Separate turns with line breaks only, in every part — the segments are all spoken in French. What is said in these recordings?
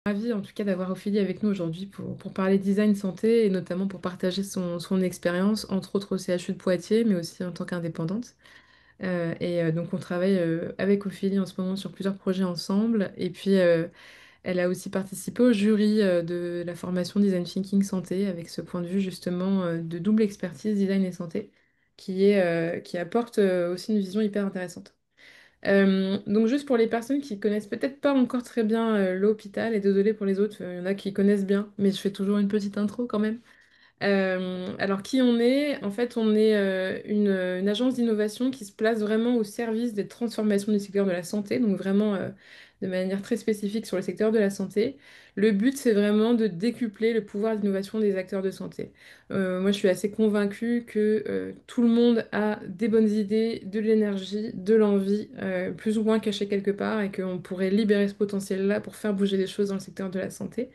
Ravie en tout cas d'avoir Ophélie avec nous aujourd'hui pour parler design santé et notamment pour partager son expérience, entre autres au CHU de Poitiers, mais aussi en tant qu'indépendante. Donc on travaille avec Ophélie en ce moment sur plusieurs projets ensemble. Et puis elle a aussi participé au jury de la formation Design Thinking Santé avec ce point de vue justement de double expertise design et santé qui apporte aussi une vision hyper intéressante. Donc juste pour les personnes qui connaissent peut-être pas encore très bien l'hôpital, et désolé pour les autres, il y en a qui connaissent bien, mais je fais toujours une petite intro quand même. Alors qui on est? En fait, on est une agence d'innovation qui se place vraiment au service des transformations du secteur de la santé, donc vraiment de manière très spécifique sur le secteur de la santé. Le but, c'est vraiment de décupler le pouvoir d'innovation des acteurs de santé. Moi, je suis assez convaincue que tout le monde a des bonnes idées, de l'énergie, de l'envie, plus ou moins cachées quelque part, et qu'on pourrait libérer ce potentiel-là pour faire bouger les choses dans le secteur de la santé.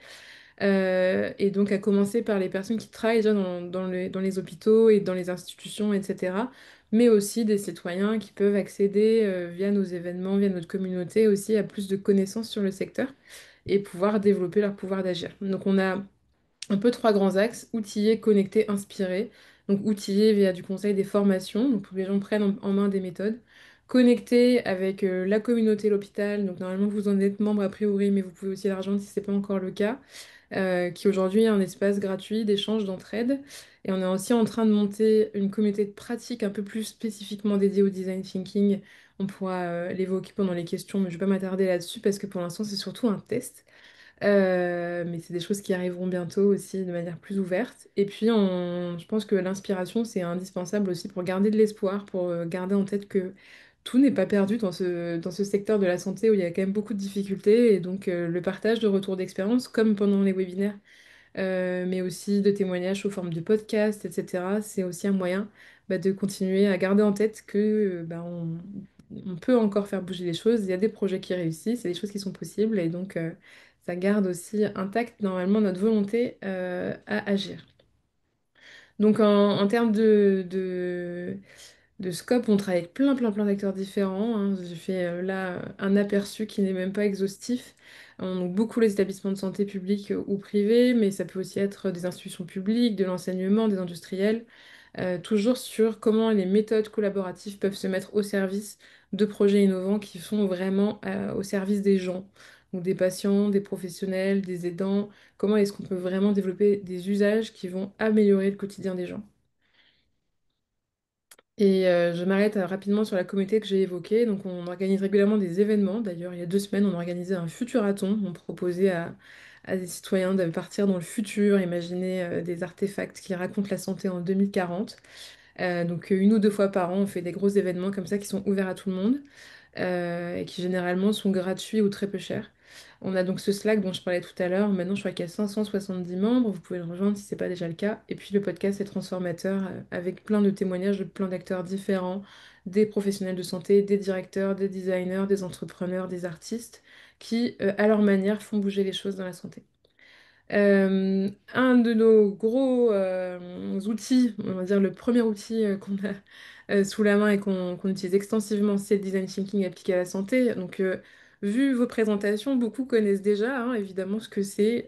Et donc à commencer par les personnes qui travaillent déjà dans les hôpitaux et dans les institutions, etc. Mais aussi des citoyens qui peuvent accéder via nos événements, via notre communauté aussi à plus de connaissances sur le secteur et pouvoir développer leur pouvoir d'agir. Donc on a un peu trois grands axes: outiller, connecter, inspirer. Donc outiller via du conseil, des formations, donc pour que les gens prennent en main des méthodes. Connecter avec la communauté, l'hôpital. Donc normalement vous en êtes membre a priori, mais vous pouvez aussi la rejoindre si ce n'est pas encore le cas, qui aujourd'hui est un espace gratuit d'échange, d'entraide. Et on est aussi en train de monter une communauté de pratique un peu plus spécifiquement dédiée au design thinking. On pourra l'évoquer pendant les questions, mais je ne vais pas m'attarder là-dessus parce que pour l'instant c'est surtout un test. Mais c'est des choses qui arriveront bientôt aussi de manière plus ouverte. Et puis, je pense que l'inspiration, c'est indispensable aussi pour garder de l'espoir, pour garder en tête que tout n'est pas perdu dans ce secteur de la santé où il y a quand même beaucoup de difficultés. Et donc, le partage de retours d'expérience, comme pendant les webinaires, mais aussi de témoignages sous forme de podcast, etc., c'est aussi un moyen de continuer à garder en tête que on peut encore faire bouger les choses. Il y a des projets qui réussissent, il y a des choses qui sont possibles, et donc ça garde aussi intact normalement notre volonté à agir. Donc en termes de scope, on travaille avec plein d'acteurs différents, hein. J'ai fait là un aperçu qui n'est même pas exhaustif. Donc beaucoup les établissements de santé publics ou privés, mais ça peut aussi être des institutions publiques, de l'enseignement, des industriels, toujours sur comment les méthodes collaboratives peuvent se mettre au service de projets innovants qui sont vraiment au service des gens, donc des patients, des professionnels, des aidants. Comment est-ce qu'on peut vraiment développer des usages qui vont améliorer le quotidien des gens? Et je m'arrête rapidement sur la communauté que j'ai évoquée. Donc, on organise régulièrement des événements. D'ailleurs, il y a 2 semaines, on a organisé un Futurathon. On proposait à des citoyens de partir dans le futur, imaginer des artefacts qui racontent la santé en 2040. Donc, une ou deux fois par an, on fait des gros événements comme ça qui sont ouverts à tout le monde et qui généralement sont gratuits ou très peu chers. On a donc ce Slack dont je parlais tout à l'heure. Maintenant, je crois qu'il y a 570 membres. Vous pouvez le rejoindre si ce n'est pas déjà le cas. Et puis, le podcast est transformateur avec plein de témoignages de plein d'acteurs différents, des professionnels de santé, des directeurs, des designers, des entrepreneurs, des artistes qui, à leur manière, font bouger les choses dans la santé. Un de nos gros outils, on va dire le premier outil qu'on a sous la main et qu'on utilise extensivement, c'est le design thinking appliqué à la santé. Donc, vu vos présentations, beaucoup connaissent déjà évidemment ce que c'est.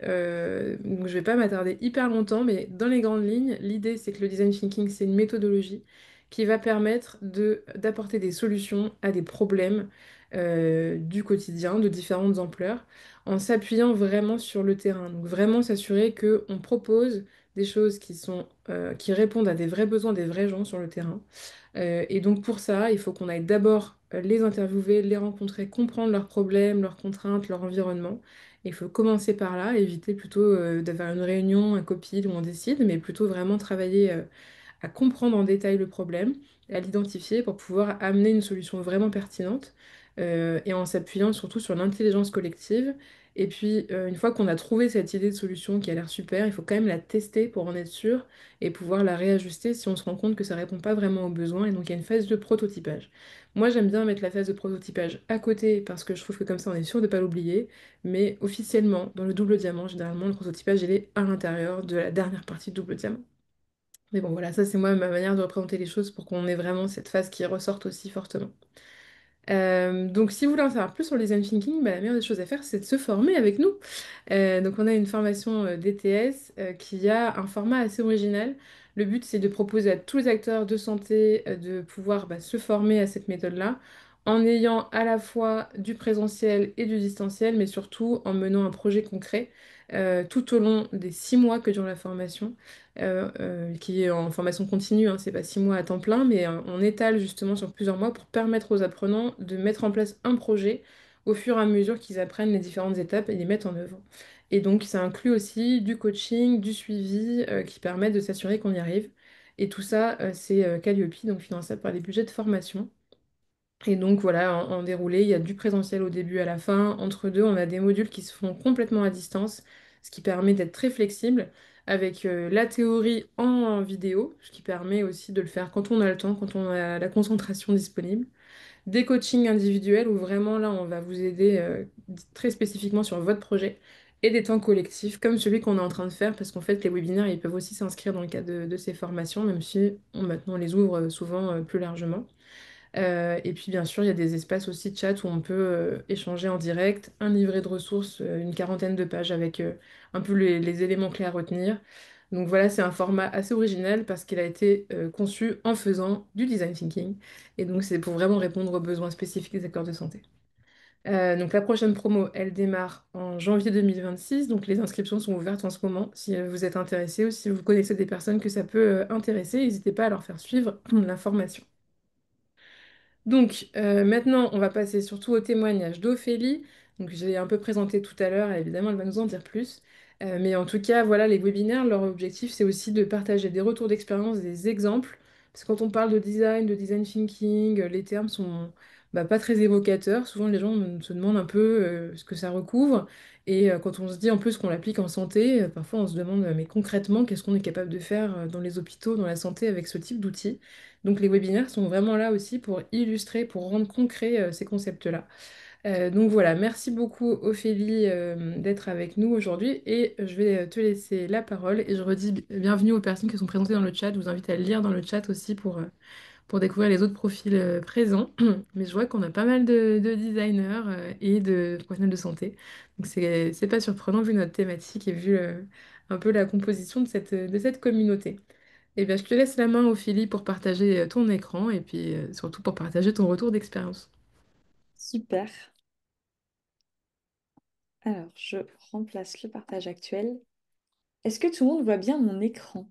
Donc, je vais pas m'attarder hyper longtemps, mais dans les grandes lignes, l'idée c'est que le design thinking, c'est une méthodologie qui va permettre d'apporter des solutions à des problèmes du quotidien de différentes ampleurs en s'appuyant vraiment sur le terrain. Donc vraiment s'assurer qu'on propose des choses qui répondent à des vrais besoins des vrais gens sur le terrain. Et donc pour ça, il faut qu'on aille d'abord les interviewer, les rencontrer, comprendre leurs problèmes, leurs contraintes, leur environnement. Il faut commencer par là, éviter plutôt d'avoir une réunion, un copil où on décide, mais plutôt vraiment travailler à comprendre en détail le problème, à l'identifier pour pouvoir amener une solution vraiment pertinente et en s'appuyant surtout sur l'intelligence collective. Et puis, une fois qu'on a trouvé cette idée de solution qui a l'air super, il faut quand même la tester pour en être sûr et pouvoir la réajuster si on se rend compte que ça répond pas vraiment aux besoins. Et donc, il y a une phase de prototypage. Moi, j'aime bien mettre la phase de prototypage à côté parce que je trouve que comme ça, on est sûr de ne pas l'oublier. Mais officiellement, dans le double diamant, généralement, le prototypage, il est à l'intérieur de la dernière partie du double diamant. Mais bon, voilà, ça c'est moi ma manière de représenter les choses pour qu'on ait vraiment cette phase qui ressorte aussi fortement. Donc, si vous voulez en savoir plus sur le design thinking, bah, la meilleure des choses à faire, c'est de se former avec nous. Donc, on a une formation DTS qui a un format assez original. Le but, c'est de proposer à tous les acteurs de santé de pouvoir se former à cette méthode-là, en ayant à la fois du présentiel et du distanciel, mais surtout en menant un projet concret tout au long des 6 mois que dure la formation, qui est en formation continue, hein, c'est pas 6 mois à temps plein, mais on étale justement sur plusieurs mois pour permettre aux apprenants de mettre en place un projet au fur et à mesure qu'ils apprennent les différentes étapes et les mettent en œuvre. Et donc ça inclut aussi du coaching, du suivi qui permettent de s'assurer qu'on y arrive. Et tout ça, c'est Calliope, donc finançable par les budgets de formation. Et donc voilà, en déroulé, il y a du présentiel au début à la fin. Entre deux, on a des modules qui se font complètement à distance, ce qui permet d'être très flexible, avec la théorie en vidéo, ce qui permet aussi de le faire quand on a le temps, quand on a la concentration disponible. Des coachings individuels où vraiment là, on va vous aider très spécifiquement sur votre projet. Et des temps collectifs comme celui qu'on est en train de faire, parce qu'en fait, les webinaires, ils peuvent aussi s'inscrire dans le cadre de ces formations, même si maintenant on les ouvre souvent plus largement. Et puis bien sûr, il y a des espaces aussi de chat où on peut échanger en direct, un livret de ressources, une quarantaine de pages avec un peu les éléments clés à retenir. Donc voilà, c'est un format assez original parce qu'il a été conçu en faisant du design thinking. Et donc c'est pour vraiment répondre aux besoins spécifiques des acteurs de santé. Donc la prochaine promo, elle démarre en janvier 2026. Donc les inscriptions sont ouvertes en ce moment. Si vous êtes intéressé ou si vous connaissez des personnes que ça peut intéresser, n'hésitez pas à leur faire suivre l'information. Donc maintenant, on va passer surtout au témoignage d'Ophélie. Donc je l'ai un peu présenté tout à l'heure, et évidemment, elle va nous en dire plus. Mais en tout cas, voilà, les webinaires, leur objectif, c'est aussi de partager des retours d'expérience, des exemples. Parce que quand on parle de design thinking, les termes sont pas très évocateurs. Souvent, les gens se demandent un peu ce que ça recouvre. Et quand on se dit en plus qu'on l'applique en santé, parfois on se demande, mais concrètement, qu'est-ce qu'on est capable de faire dans les hôpitaux, dans la santé avec ce type d'outils? Donc les webinaires sont vraiment là aussi pour illustrer, pour rendre concret ces concepts-là. Donc voilà, merci beaucoup Ophélie d'être avec nous aujourd'hui et je vais te laisser la parole et je redis bienvenue aux personnes qui sont présentées dans le chat. Je vous invite à lire dans le chat aussi pour découvrir les autres profils présents. Mais je vois qu'on a pas mal de designers et de professionnels de santé. Donc c'est pas surprenant vu notre thématique et vu un peu la composition de cette communauté. Eh bien, je te laisse la main, Ophélie, pour partager ton écran et puis surtout pour partager ton retour d'expérience.
Super. Alors, je remplace le partage actuel. Est-ce que tout le monde voit bien mon écran?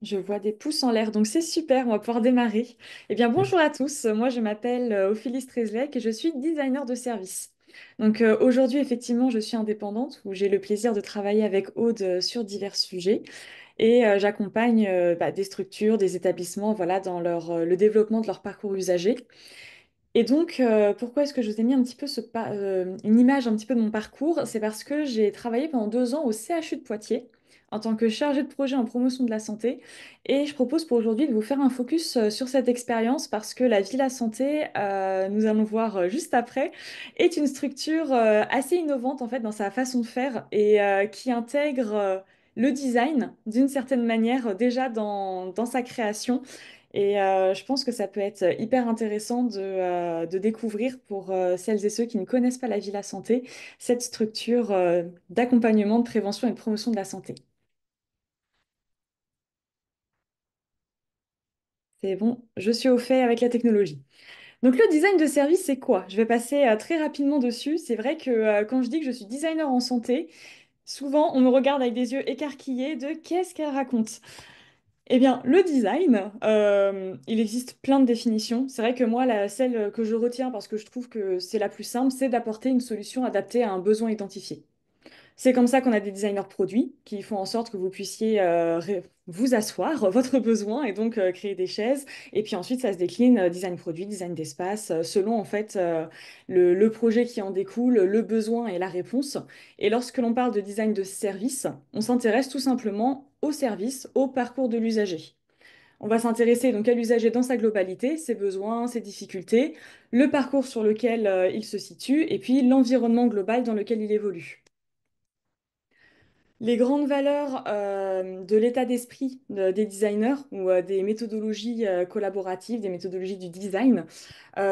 Je vois des pouces en l'air, donc c'est super, on va pouvoir démarrer. Eh bien, bonjour à tous. Moi, je m'appelle Ophélie Strezlek et je suis designer de service. Donc, aujourd'hui, effectivement, je suis indépendante où j'ai le plaisir de travailler avec Aude sur divers sujets et j'accompagne des structures, des établissements, voilà, dans le développement de leur parcours usager. Et donc, pourquoi est-ce que je vous ai mis un petit peu une image un petit peu de mon parcours? C'est parce que j'ai travaillé pendant 2 ans au CHU de Poitiers en tant que chargée de projet en promotion de la santé. Et je propose pour aujourd'hui de vous faire un focus sur cette expérience parce que la Villa Santé, nous allons voir juste après, est une structure assez innovante en fait dans sa façon de faire et qui intègre le design d'une certaine manière déjà dans sa création. Et je pense que ça peut être hyper intéressant de découvrir pour celles et ceux qui ne connaissent pas la Villa Santé, cette structure d'accompagnement, de prévention et de promotion de la santé. C'est bon, je suis au fait avec la technologie. Donc le design de service, c'est quoi? Je vais passer très rapidement dessus. C'est vrai que quand je dis que je suis designer en santé, souvent on me regarde avec des yeux écarquillés de qu'est-ce qu'elle raconte? Eh bien, le design, il existe plein de définitions. C'est vrai que moi, celle que je retiens parce que je trouve que c'est la plus simple, c'est d'apporter une solution adaptée à un besoin identifié. C'est comme ça qu'on a des designers produits qui font en sorte que vous puissiez vous asseoir votre besoin et donc créer des chaises. Et puis ensuite, ça se décline design produit, design d'espace, selon en fait le projet qui en découle, le besoin et la réponse. Et lorsque l'on parle de design de service, on s'intéresse tout simplement au service, au parcours de l'usager. On va s'intéresser donc à l'usager dans sa globalité, ses besoins, ses difficultés, le parcours sur lequel il se situe et puis l'environnement global dans lequel il évolue. Les grandes valeurs de l'état d'esprit des designers ou des méthodologies collaboratives, des méthodologies du design,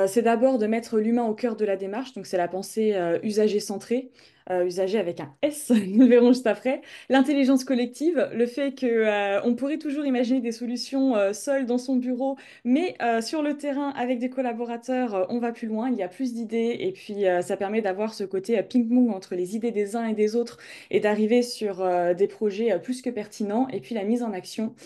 c'est d'abord de mettre l'humain au cœur de la démarche. Donc c'est la pensée usager centrée, usager avec un S, nous le verrons juste après. L'intelligence collective, le fait que on pourrait toujours imaginer des solutions seul dans son bureau, mais sur le terrain avec des collaborateurs, on va plus loin, il y a plus d'idées et puis ça permet d'avoir ce côté ping-pong entre les idées des uns et des autres et d'arriver sur des projets plus que pertinents. Et puis la mise en action,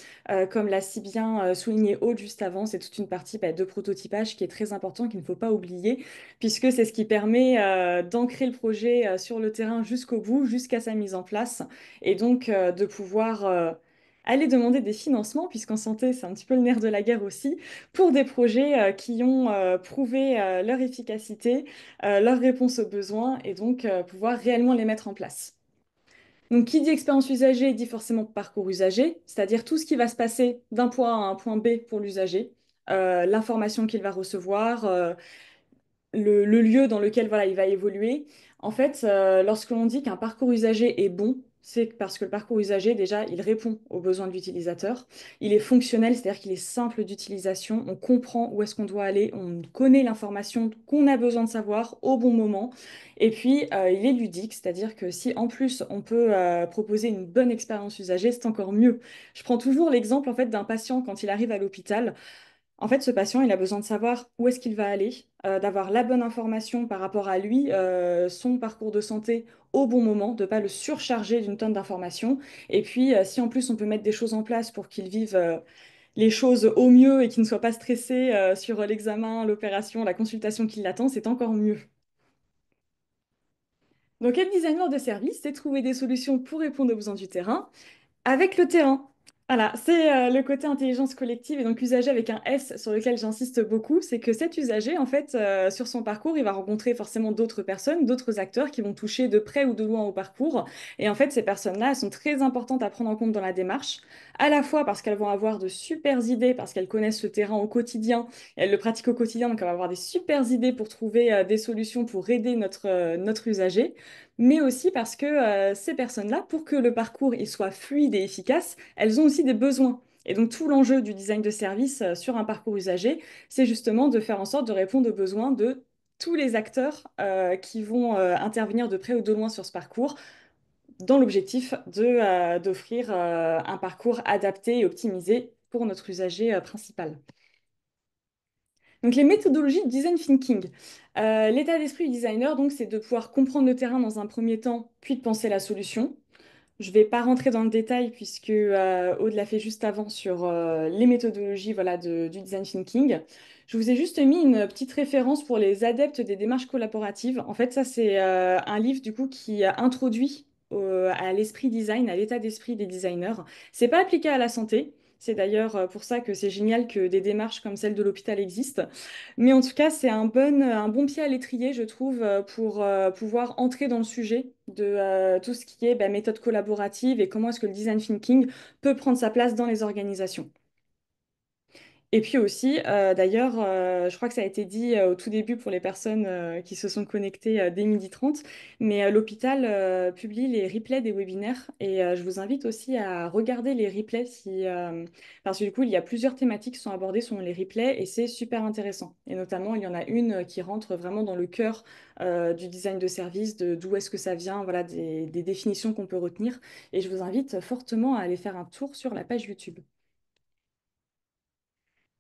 comme l'a si bien souligné Aude juste avant, c'est toute une partie de prototypage qui est très important, qu'il ne faut pas oublier, puisque c'est ce qui permet d'ancrer le projet sur le terrain jusqu'au bout, jusqu'à sa mise en place, et donc de pouvoir aller demander des financements, puisqu'en santé, c'est un petit peu le nerf de la guerre aussi, pour des projets qui ont prouvé leur efficacité, leur réponse aux besoins, et donc pouvoir réellement les mettre en place. Donc, qui dit expérience usagée dit forcément parcours usager, c'est-à-dire tout ce qui va se passer d'un point A à un point B pour l'usager, l'information qu'il va recevoir, le lieu dans lequel voilà, il va évoluer. En fait, lorsque l'on dit qu'un parcours usager est bon, c'est parce que le parcours usager, déjà, il répond aux besoins de l'utilisateur. Il est fonctionnel, c'est-à-dire qu'il est simple d'utilisation. On comprend où est-ce qu'on doit aller, on connaît l'information qu'on a besoin de savoir au bon moment. Et puis, il est ludique, c'est-à-dire que si en plus on peut proposer une bonne expérience usagée, c'est encore mieux. Je prends toujours l'exemple en fait d'un patient quand il arrive à l'hôpital. En fait, ce patient, il a besoin de savoir où est-ce qu'il va aller, d'avoir la bonne information par rapport à lui, son parcours de santé au bon moment, de ne pas le surcharger d'une tonne d'informations. Et puis, si en plus on peut mettre des choses en place pour qu'il vive les choses au mieux et qu'il ne soit pas stressé sur l'examen, l'opération, la consultation qui l'attend, c'est encore mieux. Donc, être designer de service, c'est trouver des solutions pour répondre aux besoins du terrain avec le terrain. Voilà, c'est le côté intelligence collective et donc usager avec un S sur lequel j'insiste beaucoup, c'est que cet usager, en fait, sur son parcours, il va rencontrer forcément d'autres personnes, d'autres acteurs qui vont toucher de près ou de loin au parcours. Et en fait, ces personnes-là, elles sont très importantes à prendre en compte dans la démarche, à la fois parce qu'elles vont avoir de super idées, parce qu'elles connaissent ce terrain au quotidien, et elles le pratiquent au quotidien, donc elles vont avoir des super idées pour trouver des solutions pour aider notre usager mais aussi parce que ces personnes-là, pour que le parcours il soit fluide et efficace, elles ont aussi des besoins. Et donc tout l'enjeu du design de service sur un parcours usager, c'est justement de faire en sorte de répondre aux besoins de tous les acteurs qui vont intervenir de près ou de loin sur ce parcours, dans l'objectif d'offrir un parcours adapté et optimisé pour notre usager principal. Donc les méthodologies de design thinking. L'état d'esprit du designer, donc, c'est de pouvoir comprendre le terrain dans un premier temps, puis de penser la solution. Je ne vais pas rentrer dans le détail puisque Aude l'a fait juste avant sur les méthodologies voilà, du design thinking. Je vous ai juste mis une petite référence pour les adeptes des démarches collaboratives. En fait, ça, c'est un livre du coup qui introduit à l'esprit design, à l'état d'esprit des designers. C'est pas appliqué à la santé. C'est d'ailleurs pour ça que c'est génial que des démarches comme celle de l'hôpital existent. Mais en tout cas, c'est un bon pied à l'étrier, je trouve, pour pouvoir entrer dans le sujet de tout ce qui est méthode collaborative et comment est-ce que le design thinking peut prendre sa place dans les organisations. Et puis aussi, d'ailleurs, je crois que ça a été dit au tout début pour les personnes qui se sont connectées dès 12h30, mais l'hôpital publie les replays des webinaires et je vous invite aussi à regarder les replays parce que du coup, il y a plusieurs thématiques qui sont abordées sur les replays et c'est super intéressant. Et notamment, il y en a une qui rentre vraiment dans le cœur du design de service, de d'où est-ce que ça vient, voilà, des définitions qu'on peut retenir. Et je vous invite fortement à aller faire un tour sur la page YouTube.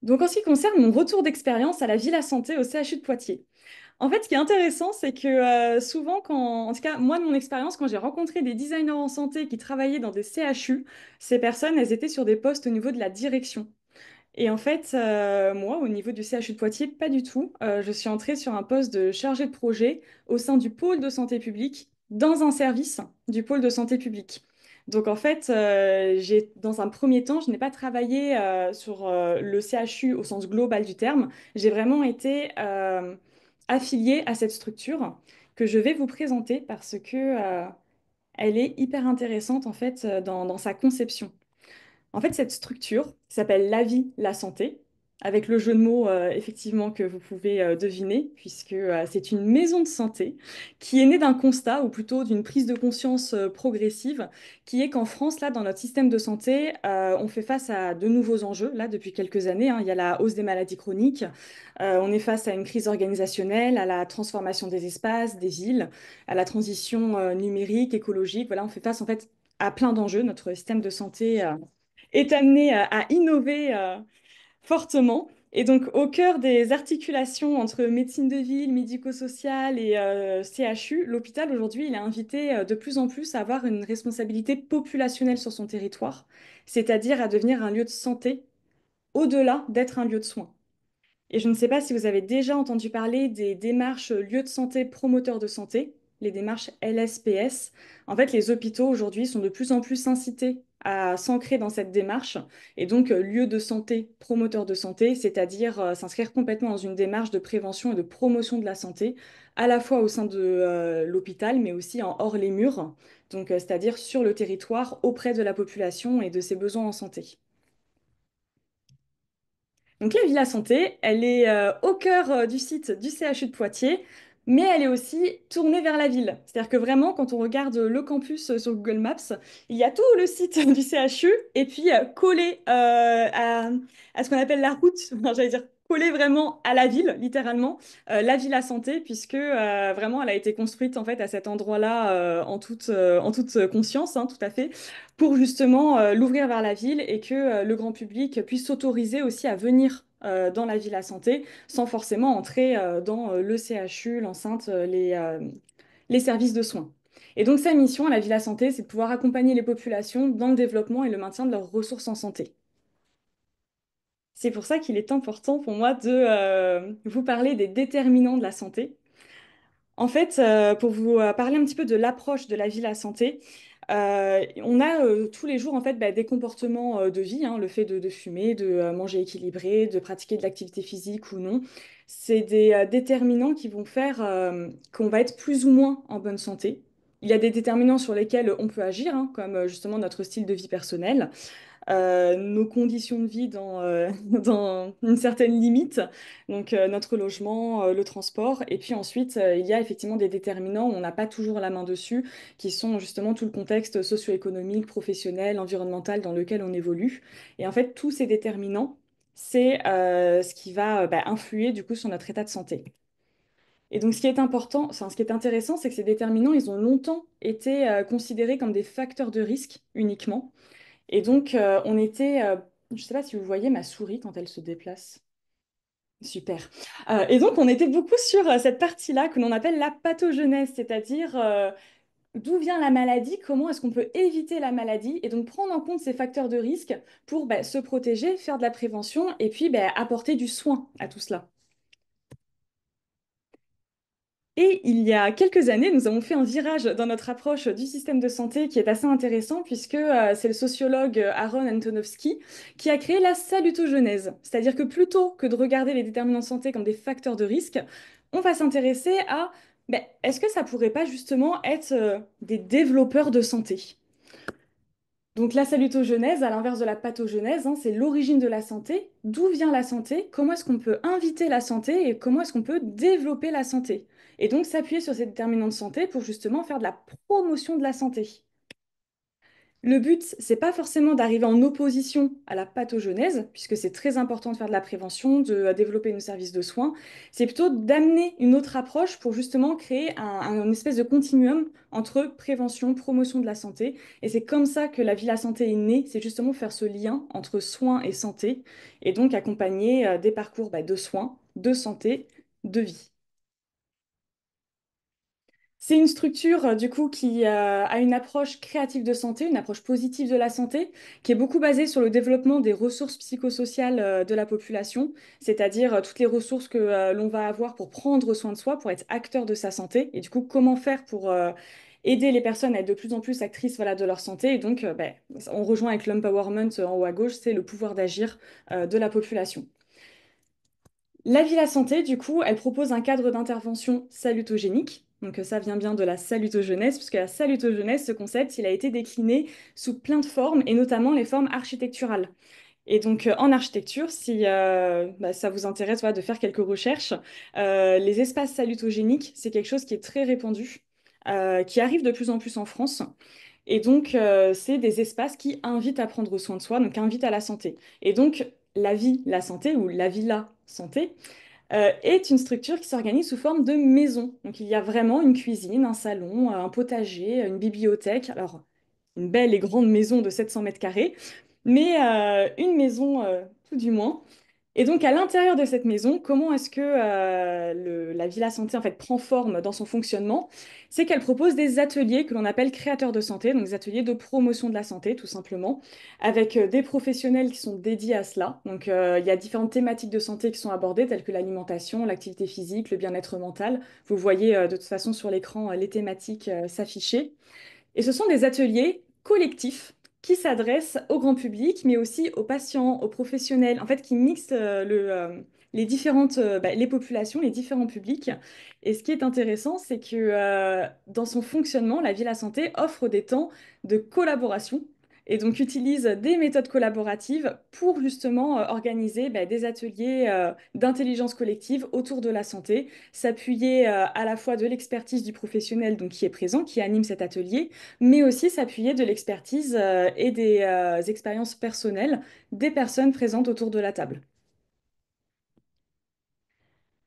Donc, en ce qui concerne mon retour d'expérience à la Villa Santé au CHU de Poitiers. En fait, ce qui est intéressant, c'est que souvent, en tout cas, moi, de mon expérience, quand j'ai rencontré des designers en santé qui travaillaient dans des CHU, ces personnes, elles étaient sur des postes au niveau de la direction. Et en fait, moi, au niveau du CHU de Poitiers, pas du tout. Je suis entrée sur un poste de chargé de projet au sein du pôle de santé publique, dans un service du pôle de santé publique. Donc en fait, dans un premier temps, je n'ai pas travaillé sur le CHU au sens global du terme. J'ai vraiment été affiliée à cette structure que je vais vous présenter parce que elle est hyper intéressante en fait dans sa conception. En fait, cette structure qui s'appelle La Vie, la Santé. avec le jeu de mots effectivement que vous pouvez deviner, puisque c'est une maison de santé qui est née d'un constat, ou plutôt d'une prise de conscience progressive, qui est qu'en France, là, dans notre système de santé, on fait face à de nouveaux enjeux, là, depuis quelques années, hein. Il y a la hausse des maladies chroniques, on est face à une crise organisationnelle, à la transformation des espaces, des villes, à la transition numérique, écologique. Voilà, on fait face en fait à plein d'enjeux. Notre système de santé est amené à innover fortement. Et donc, au cœur des articulations entre médecine de ville, médico-social et CHU, l'hôpital aujourd'hui, il est invité de plus en plus à avoir une responsabilité populationnelle sur son territoire, c'est-à-dire à devenir un lieu de santé au-delà d'être un lieu de soins. Et je ne sais pas si vous avez déjà entendu parler des démarches lieux de santé promoteurs de santé, les démarches LSPS. En fait, les hôpitaux aujourd'hui sont de plus en plus incités à s'ancrer dans cette démarche et donc lieu de santé promoteurs de santé, c'est-à-dire s'inscrire complètement dans une démarche de prévention et de promotion de la santé, à la fois au sein de l'hôpital, mais aussi en hors les murs, donc c'est-à-dire sur le territoire auprès de la population et de ses besoins en santé. Donc la Villa Santé, elle est au cœur du site du CHU de Poitiers, mais elle est aussi tournée vers la ville. C'est-à-dire que vraiment, quand on regarde le campus sur Google Maps, il y a tout le site du CHU, et puis collé à ce qu'on appelle la route, enfin, j'allais dire collé vraiment à la ville, littéralement, la Villa Santé, puisque vraiment, elle a été construite en fait à cet endroit-là en toute conscience, hein, tout à fait, pour justement l'ouvrir vers la ville et que le grand public puisse s'autoriser aussi à venir dans la ville à santé sans forcément entrer dans le CHU, l'enceinte, les services de soins. Et donc sa mission à la Villa Santé, c'est de pouvoir accompagner les populations dans le développement et le maintien de leurs ressources en santé. C'est pour ça qu'il est important pour moi de vous parler des déterminants de la santé. En fait, pour vous parler un petit peu de l'approche de la vie, la santé, on a tous les jours en fait des comportements de vie, hein, le fait de fumer, de manger équilibré, de pratiquer de l'activité physique ou non. C'est des déterminants qui vont faire qu'on va être plus ou moins en bonne santé. Il y a des déterminants sur lesquels on peut agir, hein, comme justement notre style de vie personnel, nos conditions de vie dans, dans une certaine limite, donc notre logement, le transport. Et puis ensuite, il y a effectivement des déterminants où on n'a pas toujours la main dessus, qui sont justement tout le contexte socio-économique, professionnel, environnemental dans lequel on évolue. Et en fait, tous ces déterminants, c'est ce qui va influer du coup sur notre état de santé. Et donc, ce qui est important, enfin, ce qui est intéressant, c'est que ces déterminants, ils ont longtemps été considérés comme des facteurs de risque uniquement. Et donc, on était, je ne sais pas si vous voyez ma souris quand elle se déplace. Super. Et donc, on était beaucoup sur cette partie-là que l'on appelle la pathogenèse, c'est-à-dire d'où vient la maladie, comment est-ce qu'on peut éviter la maladie, et donc prendre en compte ces facteurs de risque pour se protéger, faire de la prévention, et puis apporter du soin à tout cela. Et il y a quelques années, nous avons fait un virage dans notre approche du système de santé qui est assez intéressant puisque c'est le sociologue Aaron Antonovsky qui a créé la salutogenèse. C'est-à-dire que plutôt que de regarder les déterminants de santé comme des facteurs de risque, on va s'intéresser à est-ce que ça pourrait pas justement être des développeurs de santé? Donc la salutogenèse, à l'inverse de la pathogenèse, hein, c'est l'origine de la santé. D'où vient la santé? Comment est-ce qu'on peut inviter la santé et comment est-ce qu'on peut développer la santé? Et donc s'appuyer sur ces déterminants de santé pour justement faire de la promotion de la santé. Le but, c'est pas forcément d'arriver en opposition à la pathogenèse, puisque c'est très important de faire de la prévention, de développer nos services de soins. C'est plutôt d'amener une autre approche pour justement créer un espèce de continuum entre prévention, promotion de la santé. Et c'est comme ça que la Villa Santé est née, c'est justement faire ce lien entre soins et santé, et donc accompagner des parcours de soins, de santé, de vie. C'est une structure, du coup, qui a une approche créative de santé, une approche positive de la santé, qui est beaucoup basée sur le développement des ressources psychosociales de la population, c'est-à-dire toutes les ressources que l'on va avoir pour prendre soin de soi, pour être acteur de sa santé, et du coup, comment faire pour aider les personnes à être de plus en plus actrices voilà, de leur santé. Et donc, on rejoint avec l'empowerment en haut à gauche, c'est le pouvoir d'agir de la population. La Villa Santé, du coup, elle propose un cadre d'intervention salutogénique. Donc ça vient bien de la salutogenèse, puisque la salutogenèse, ce concept, il a été décliné sous plein de formes, et notamment les formes architecturales. Et donc, en architecture, si bah, ça vous intéresse voilà, de faire quelques recherches, les espaces salutogéniques, c'est quelque chose qui est très répandu, qui arrive de plus en plus en France. Et donc, c'est des espaces qui invitent à prendre soin de soi, donc invitent à la santé. Et donc, la vie, la santé, ou la villa santé, est une structure qui s'organise sous forme de maison. Donc, il y a vraiment une cuisine, un salon, un potager, une bibliothèque. Alors, une belle et grande maison de 700 mètres carrés, mais une maison tout du moins. Et donc, à l'intérieur de cette maison, comment est-ce que la Villa Santé en fait prend forme dans son fonctionnement? C'est qu'elle propose des ateliers que l'on appelle créateurs de santé, donc des ateliers de promotion de la santé, tout simplement, avec des professionnels qui sont dédiés à cela. Donc, il y a différentes thématiques de santé qui sont abordées, telles que l'alimentation, l'activité physique, le bien-être mental. Vous voyez de toute façon sur l'écran les thématiques s'afficher. Et ce sont des ateliers collectifs qui s'adressent au grand public, mais aussi aux patients, aux professionnels, en fait, qui mixent les différentes, les populations, les différents publics. Et ce qui est intéressant, c'est que dans son fonctionnement, la Villa Santé offre des temps de collaboration et donc utilise des méthodes collaboratives pour justement organiser des ateliers d'intelligence collective autour de la santé, s'appuyer à la fois de l'expertise du professionnel donc, qui est présent, qui anime cet atelier, mais aussi s'appuyer de l'expertise et des expériences personnelles des personnes présentes autour de la table.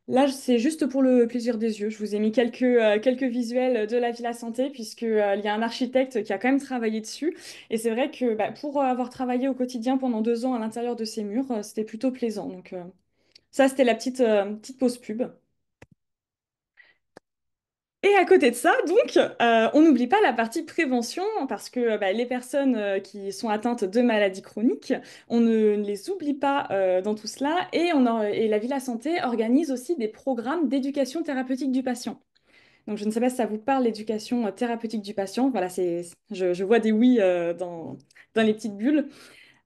Là, c'est juste pour le plaisir des yeux. Je vous ai mis quelques visuels de la Villa Santé, puisque, il y a un architecte qui a quand même travaillé dessus. Et c'est vrai que bah, pour avoir travaillé au quotidien pendant 2 ans à l'intérieur de ces murs, c'était plutôt plaisant. Donc, ça, c'était la petite pause pub. Et à côté de ça, donc, on n'oublie pas la partie prévention parce que les personnes qui sont atteintes de maladies chroniques, on ne les oublie pas dans tout cela. Et la Villa Santé organise aussi des programmes d'éducation thérapeutique du patient. Donc, je ne sais pas si ça vous parle, l'éducation thérapeutique du patient. Voilà, je vois des oui dans les petites bulles.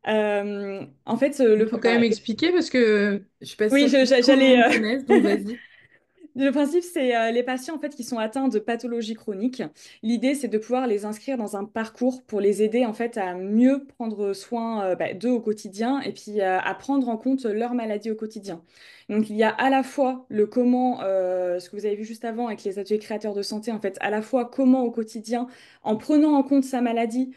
En fait,
Il faut quand même expliquer parce que je suis pas
oui,
sûre que tout le
j'allais.
monde connaisse, donc vas-y.
Le principe, c'est les patients en fait, qui sont atteints de pathologies chroniques. L'idée, c'est de pouvoir les inscrire dans un parcours pour les aider en fait, à mieux prendre soin d'eux au quotidien et puis à prendre en compte leur maladie au quotidien. Donc, il y a à la fois le comment, ce que vous avez vu juste avant avec les ateliers créateurs de santé, en fait, à la fois comment au quotidien, en prenant en compte sa maladie,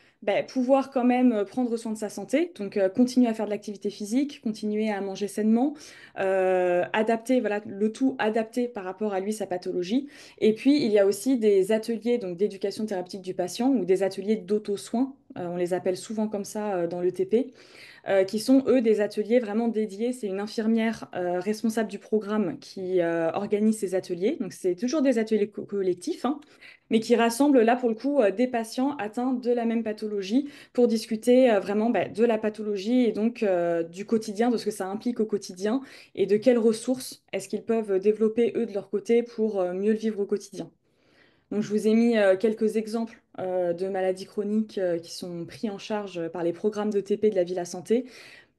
pouvoir quand même prendre soin de sa santé. Donc, continuer à faire de l'activité physique, continuer à manger sainement adapté, voilà, le tout adapté par rapport à lui, sa pathologie. Et puis, il y a aussi des ateliers donc d'éducation thérapeutique du patient ou des ateliers d'auto-soins, on les appelle souvent comme ça dans le TP, qui sont, eux, des ateliers vraiment dédiés. C'est une infirmière responsable du programme qui organise ces ateliers. Donc, c'est toujours des ateliers collectifs, hein, mais qui rassemblent, là, pour le coup, des patients atteints de la même pathologie pour discuter vraiment de la pathologie et donc du quotidien, de ce que ça implique au quotidien et de quelles ressources est-ce qu'ils peuvent développer, eux, de leur côté pour mieux le vivre au quotidien. Donc, je vous ai mis quelques exemples de maladies chroniques qui sont pris en charge par les programmes de TP de la Villa Santé.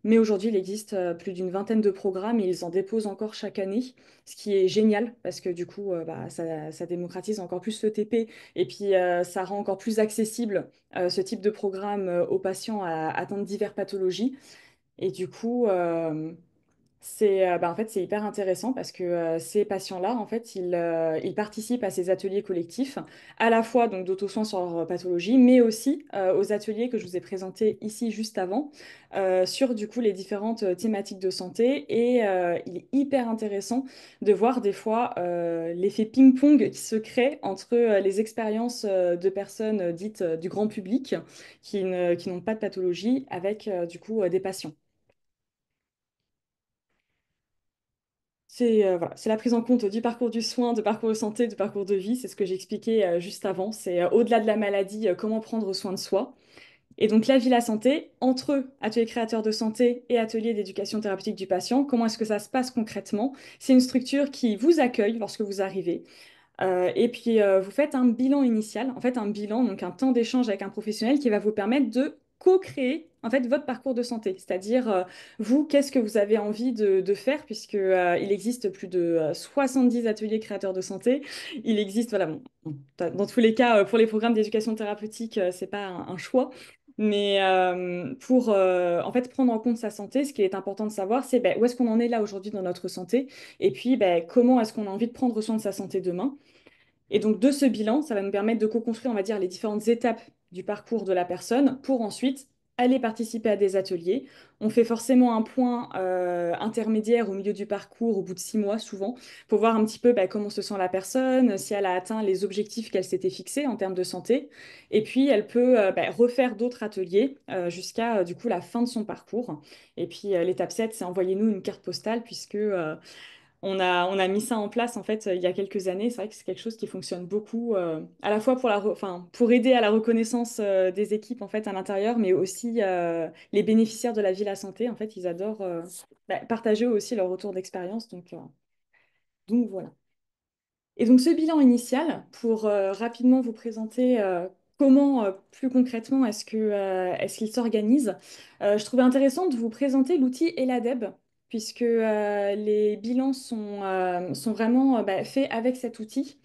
Mais aujourd'hui, il existe plus d'une vingtaine de programmes et ils en déposent encore chaque année, ce qui est génial parce que du coup, ça démocratise encore plus le TP et puis ça rend encore plus accessible ce type de programme aux patients atteints de diverses pathologies. Et du coup, en fait, c'est hyper intéressant parce que ces patients-là, en fait, ils participent à ces ateliers collectifs, à la fois donc d'auto-soins sur leur pathologie, mais aussi aux ateliers que je vous ai présentés ici juste avant, sur du coup les différentes thématiques de santé. Et il est hyper intéressant de voir des fois l'effet ping-pong qui se crée entre les expériences de personnes dites du grand public qui n'ont pas de pathologie avec du coup des patients. Voilà, c'est la prise en compte du parcours du soin, de parcours de santé, de parcours de vie. C'est ce que j'ai expliqué juste avant. C'est au-delà de la maladie, comment prendre soin de soi. Et donc la Villa Santé, entre atelier créateur de santé et atelier d'éducation thérapeutique du patient, comment est-ce que ça se passe concrètement? C'est une structure qui vous accueille lorsque vous arrivez. Et puis, vous faites un bilan initial, en fait, un bilan, donc un temps d'échange avec un professionnel qui va vous permettre de co-créer, en fait, votre parcours de santé. C'est-à-dire, vous, qu'est-ce que vous avez envie de faire, puisque, il existe plus de 70 ateliers créateurs de santé. Il existe, voilà, bon, dans tous les cas, pour les programmes d'éducation thérapeutique, c'est pas un choix. Mais pour en fait prendre en compte sa santé, ce qui est important de savoir, c'est ben, où est-ce qu'on en est là aujourd'hui dans notre santé, et puis ben, comment est-ce qu'on a envie de prendre soin de sa santé demain. Et donc, de ce bilan, ça va nous permettre de co-construire, on va dire, les différentes étapes du parcours de la personne pour ensuite aller participer à des ateliers. On fait forcément un point intermédiaire au milieu du parcours, au bout de 6 mois souvent, pour voir un petit peu bah, comment se sent la personne, si elle a atteint les objectifs qu'elle s'était fixés en termes de santé. Et puis, elle peut bah, refaire d'autres ateliers jusqu'à du coup la fin de son parcours. Et puis, l'étape 7, c'est envoyez-nous une carte postale, puisque on a mis ça en place en fait il y a quelques années. C'est vrai que c'est quelque chose qui fonctionne beaucoup, à la fois pour enfin, pour aider à la reconnaissance des équipes en fait à l'intérieur, mais aussi les bénéficiaires de la ville à santé. En fait, ils adorent bah, partager eux aussi leur retour d'expérience. Donc voilà. Et donc ce bilan initial, pour rapidement vous présenter comment plus concrètement est-ce qu'il s'organise, je trouvais intéressant de vous présenter l'outil Eladeb, puisque les bilans sont vraiment bah, faits avec cet outil.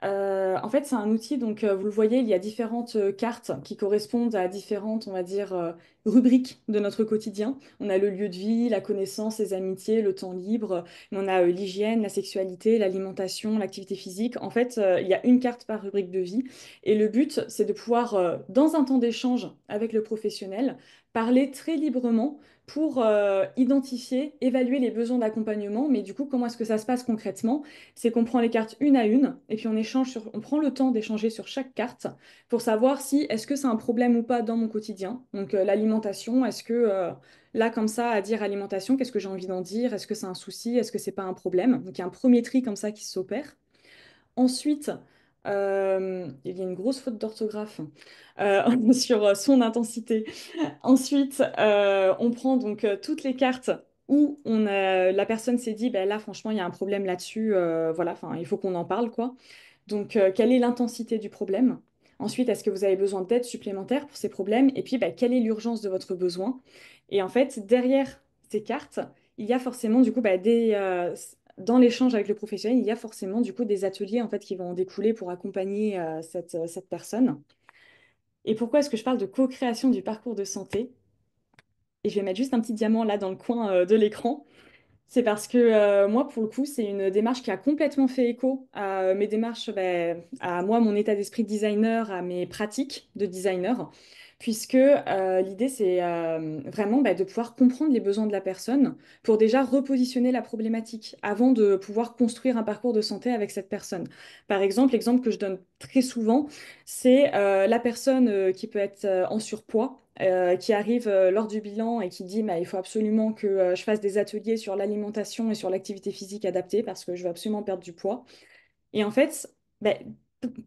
En fait, c'est un outil, donc vous le voyez, il y a différentes cartes qui correspondent à différentes, on va dire, rubriques de notre quotidien. On a le lieu de vie, la connaissance, les amitiés, le temps libre, mais on a l'hygiène, la sexualité, l'alimentation, l'activité physique. En fait, il y a une carte par rubrique de vie. Et le but, c'est de pouvoir, dans un temps d'échange avec le professionnel, parler très librement pour identifier, évaluer les besoins d'accompagnement. Mais du coup, comment est-ce que ça se passe concrètement? C'est qu'on prend les cartes une à une et puis on prend le temps d'échanger sur chaque carte pour savoir si est-ce que c'est un problème ou pas dans mon quotidien. Donc l'alimentation, est-ce que là comme ça à dire alimentation, qu'est-ce que j'ai envie d'en dire? Est-ce que c'est un souci? Est-ce que c'est pas un problème? Donc il y a un premier tri comme ça qui s'opère. Ensuite, il y a une grosse faute d'orthographe sur son intensité. Ensuite, on prend donc toutes les cartes où la personne s'est dit, ben là, franchement, il y a un problème là-dessus, voilà, enfin, il faut qu'on en parle, quoi. Donc, quelle est l'intensité du problème? Ensuite, est-ce que vous avez besoin d'aide supplémentaire pour ces problèmes? Et puis, ben, quelle est l'urgence de votre besoin? Et en fait, derrière ces cartes, il y a forcément, du coup, ben, dans l'échange avec le professionnel, il y a forcément, du coup, des ateliers, en fait, qui vont en découler pour accompagner cette personne. Et pourquoi est-ce que je parle de co-création du parcours de santé? Et je vais mettre juste un petit diamant là dans le coin de l'écran. C'est parce que moi, pour le coup, c'est une démarche qui a complètement fait écho à mes démarches, ben, à moi, mon état d'esprit de designer, à mes pratiques de designer, puisque l'idée, c'est vraiment ben, de pouvoir comprendre les besoins de la personne pour déjà repositionner la problématique avant de pouvoir construire un parcours de santé avec cette personne. Par exemple, l'exemple que je donne très souvent, c'est la personne qui peut être en surpoids qui arrive lors du bilan et qui dit bah, il faut absolument que je fasse des ateliers sur l'alimentation et sur l'activité physique adaptée parce que je veux absolument perdre du poids. Et en fait, bah,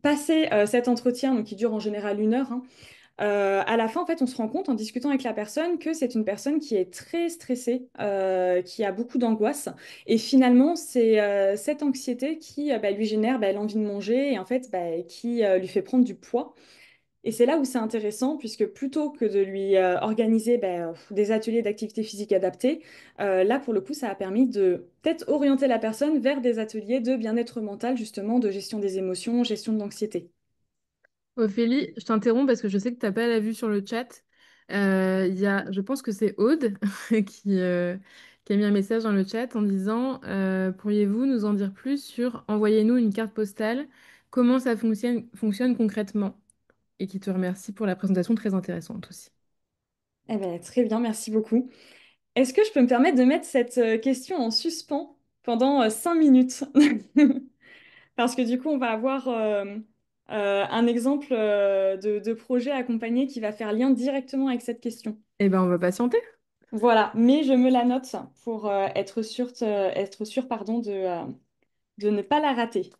passer cet entretien, donc qui dure en général 1 heure, hein, à la fin, en fait, on se rend compte en discutant avec la personne que c'est une personne qui est très stressée, qui a beaucoup d'angoisse. Et finalement, c'est cette anxiété qui bah, lui génère bah, l'envie de manger et en fait, bah, qui lui fait prendre du poids. Et c'est là où c'est intéressant, puisque plutôt que de lui organiser ben, des ateliers d'activité physique adaptés, là, pour le coup, ça a permis de peut-être orienter la personne vers des ateliers de bien-être mental, justement, de gestion des émotions, gestion de l'anxiété.
Ophélie, je t'interromps parce que je sais que tu n'as pas la vue sur le chat. Il y a, je pense que c'est Aude qui a mis un message dans le chat en disant pourriez-vous nous en dire plus sur envoyez-nous une carte postale, comment ça fonctionne concrètement? Et qui te remercie pour la présentation très intéressante aussi.
Eh ben, très bien, merci beaucoup. Est-ce que je peux me permettre de mettre cette question en suspens pendant 5 minutes? Parce que du coup, on va avoir un exemple de projet accompagné qui va faire lien directement avec cette question.
Eh ben, on va patienter.
Voilà, mais je me la note pour être sûre, pardon, de ne pas la rater.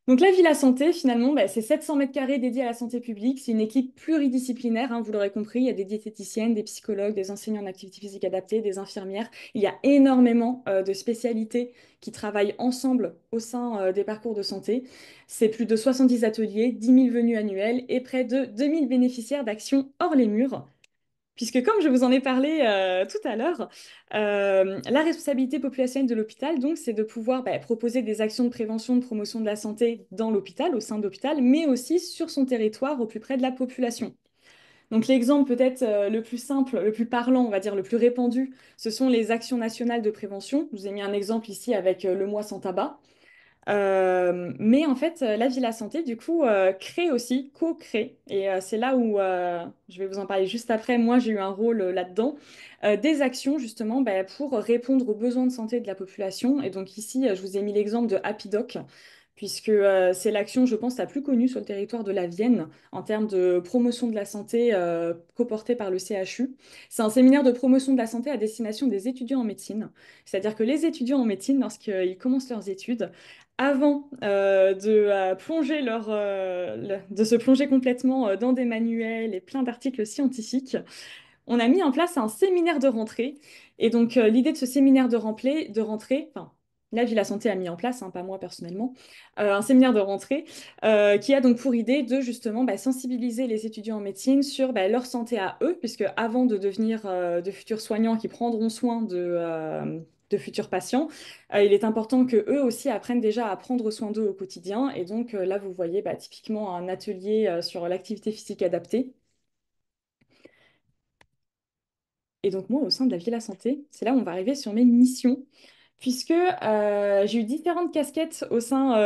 Donc la Villa Santé, finalement, bah, c'est 700 mètres carrés dédiés à la santé publique. C'est une équipe pluridisciplinaire, hein, vous l'aurez compris. Il y a des diététiciennes, des psychologues, des enseignants en activité physique adaptée, des infirmières. Il y a énormément de spécialités qui travaillent ensemble au sein des parcours de santé. C'est plus de 70 ateliers, 10 000 venues annuelles et près de 2 000 bénéficiaires d'actions hors les murs. Puisque comme je vous en ai parlé tout à l'heure, la responsabilité populationnelle de l'hôpital, donc, c'est de pouvoir bah, proposer des actions de prévention, de promotion de la santé dans l'hôpital, au sein de l'hôpital, mais aussi sur son territoire, au plus près de la population. Donc l'exemple peut-être le plus simple, le plus parlant, on va dire le plus répandu, ce sont les actions nationales de prévention. Je vous ai mis un exemple ici avec le mois sans tabac. Mais en fait, la Villa Santé, du coup, crée aussi, co-crée, et c'est là où je vais vous en parler juste après. Moi, j'ai eu un rôle là-dedans, des actions justement bah, pour répondre aux besoins de santé de la population. Et donc ici, je vous ai mis l'exemple de Happy Doc, puisque c'est l'action, je pense, la plus connue sur le territoire de la Vienne en termes de promotion de la santé coportée par le CHU. C'est un séminaire de promotion de la santé à destination des étudiants en médecine. C'est-à-dire que les étudiants en médecine, lorsqu'ils commencent leurs études, avant de se plonger complètement dans des manuels et plein d'articles scientifiques, on a mis en place un séminaire de rentrée. Et donc, l'idée de ce séminaire de rentrée, enfin, la Villa Santé a mis en place, hein, pas moi personnellement, un séminaire de rentrée qui a donc pour idée de justement bah, sensibiliser les étudiants en médecine sur bah, leur santé à eux, puisque avant de devenir de futurs soignants qui prendront soin de futurs patients, il est important que eux aussi apprennent déjà à prendre soin d'eux au quotidien. Et donc là, vous voyez bah, typiquement un atelier sur l'activité physique adaptée. Et donc moi, au sein de la Villa Santé, c'est là où on va arriver sur mes missions, puisque j'ai eu différentes casquettes au sein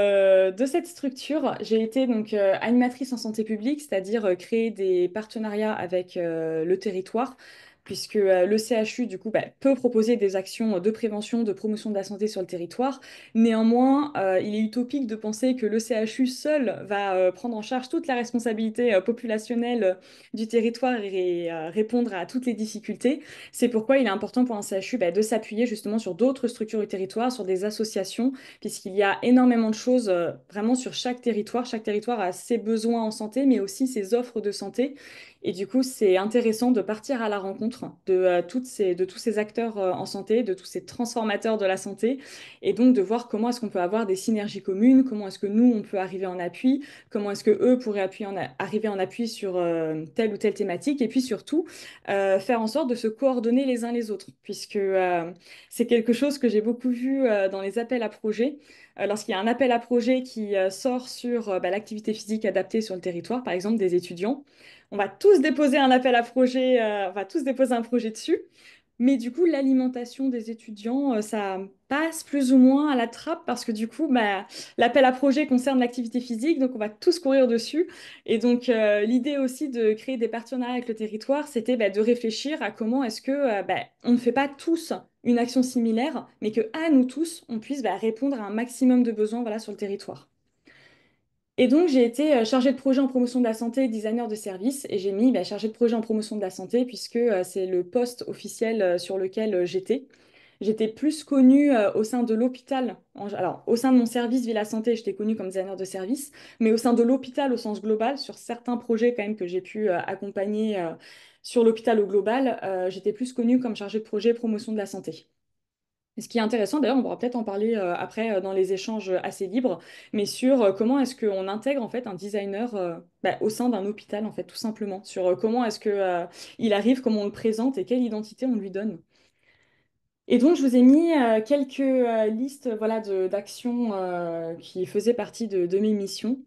de cette structure. J'ai été donc animatrice en santé publique, c'est-à-dire créer des partenariats avec le territoire, puisque le CHU du coup bah, peut proposer des actions de prévention, de promotion de la santé sur le territoire. Néanmoins, il est utopique de penser que le CHU seul va prendre en charge toute la responsabilité populationnelle du territoire et répondre à toutes les difficultés. C'est pourquoi il est important pour un CHU bah, de s'appuyer justement sur d'autres structures du territoire, sur des associations, puisqu'il y a énormément de choses vraiment sur chaque territoire. Chaque territoire a ses besoins en santé, mais aussi ses offres de santé. Et du coup, c'est intéressant de partir à la rencontre de tous ces acteurs en santé, de tous ces transformateurs de la santé, et donc de voir comment est-ce qu'on peut avoir des synergies communes, comment est-ce que nous, on peut arriver en appui, comment est-ce que eux pourraient arriver en appui sur telle ou telle thématique, et puis surtout faire en sorte de se coordonner les uns les autres, puisque c'est quelque chose que j'ai beaucoup vu dans les appels à projets. Lorsqu'il y a un appel à projet qui sort sur bah, l'activité physique adaptée sur le territoire, par exemple des étudiants, on va tous déposer un appel à projet, on va tous déposer un projet dessus. Mais du coup, l'alimentation des étudiants, ça passe plus ou moins à la trappe parce que du coup, bah, l'appel à projet concerne l'activité physique, donc on va tous courir dessus. Et donc, l'idée aussi de créer des partenariats avec le territoire, c'était bah, de réfléchir à comment est-ce que bah, on ne fait pas tous une action similaire, mais que à nous tous, on puisse bah, répondre à un maximum de besoins voilà, sur le territoire. Et donc, j'ai été chargée de projet en promotion de la santé, designer de service, et j'ai mis bah, chargée de projet en promotion de la santé puisque c'est le poste officiel sur lequel j'étais. J'étais plus connue au sein de l'hôpital. Alors, au sein de mon service Vie la Santé, j'étais connue comme designer de service, mais au sein de l'hôpital au sens global, sur certains projets quand même que j'ai pu accompagner sur l'hôpital au global, j'étais plus connue comme chargée de projet promotion de la santé. Ce qui est intéressant, d'ailleurs, on pourra peut-être en parler après dans les échanges assez libres, mais sur comment est-ce qu'on intègre en fait un designer bah, au sein d'un hôpital, en fait, tout simplement, sur comment est-ce que il arrive, comment on le présente et quelle identité on lui donne. Et donc, je vous ai mis quelques listes voilà, d'actions qui faisaient partie de mes missions.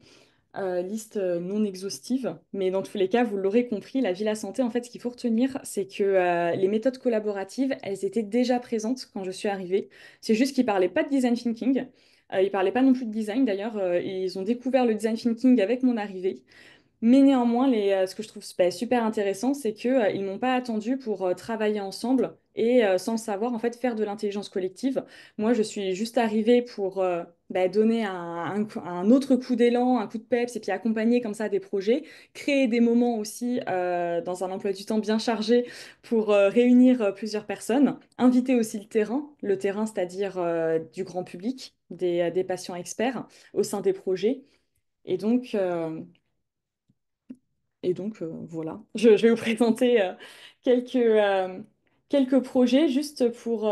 Liste non exhaustive, mais dans tous les cas, vous l'aurez compris, la Villa Santé, en fait, ce qu'il faut retenir, c'est que les méthodes collaboratives, elles étaient déjà présentes quand je suis arrivée. C'est juste qu'ils ne parlaient pas de design thinking, ils ne parlaient pas non plus de design, d'ailleurs, ils ont découvert le design thinking avec mon arrivée. Mais néanmoins, ce que je trouve bah, super intéressant, c'est qu'ils ne m'ont pas attendu pour travailler ensemble et sans le savoir, en fait, faire de l'intelligence collective. Moi, je suis juste arrivée pour bah, donner un autre coup d'élan, un coup de peps et puis accompagner comme ça des projets, créer des moments aussi dans un emploi du temps bien chargé pour réunir plusieurs personnes, inviter aussi le terrain, c'est-à-dire du grand public, des patients experts au sein des projets. Et donc, voilà, je vais vous présenter quelques projets juste pour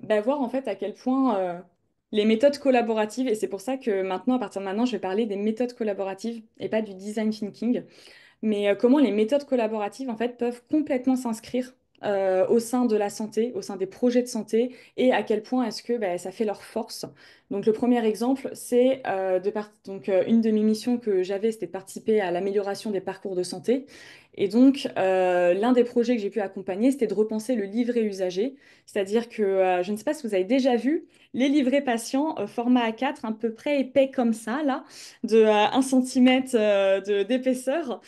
bah, voir en fait à quel point les méthodes collaboratives, et c'est pour ça que maintenant, à partir de maintenant, je vais parler des méthodes collaboratives et pas du design thinking, mais comment les méthodes collaboratives en fait peuvent complètement s'inscrire au sein de la santé, au sein des projets de santé, et à quel point est-ce que ben, ça fait leur force. Donc le premier exemple, c'est une de mes missions que j'avais, c'était de participer à l'amélioration des parcours de santé. Et donc l'un des projets que j'ai pu accompagner, c'était de repenser le livret usager, c'est-à-dire que je ne sais pas si vous avez déjà vu les livrets patients format A4, à peu près épais comme ça, là, de 1 centimètre d'épaisseur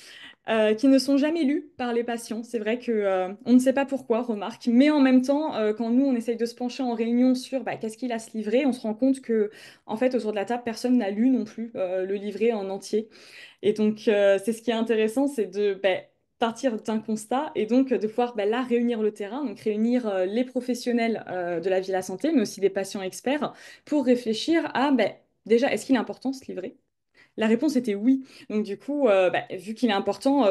qui ne sont jamais lus par les patients. C'est vrai que on ne sait pas pourquoi, remarque, mais en même temps, quand nous on essaye de se pencher en réunion sur bah, qu'est-ce qu'il a à se livrer, on se rend compte que en fait autour de la table personne n'a lu non plus le livret en entier. Et donc c'est ce qui est intéressant, c'est de partir d'un constat et donc de pouvoir là réunir le terrain, donc réunir les professionnels de la vie à la santé, mais aussi des patients experts pour réfléchir à déjà est-ce qu'il est important ce livret? La réponse était oui. Donc du coup, vu qu'il est important,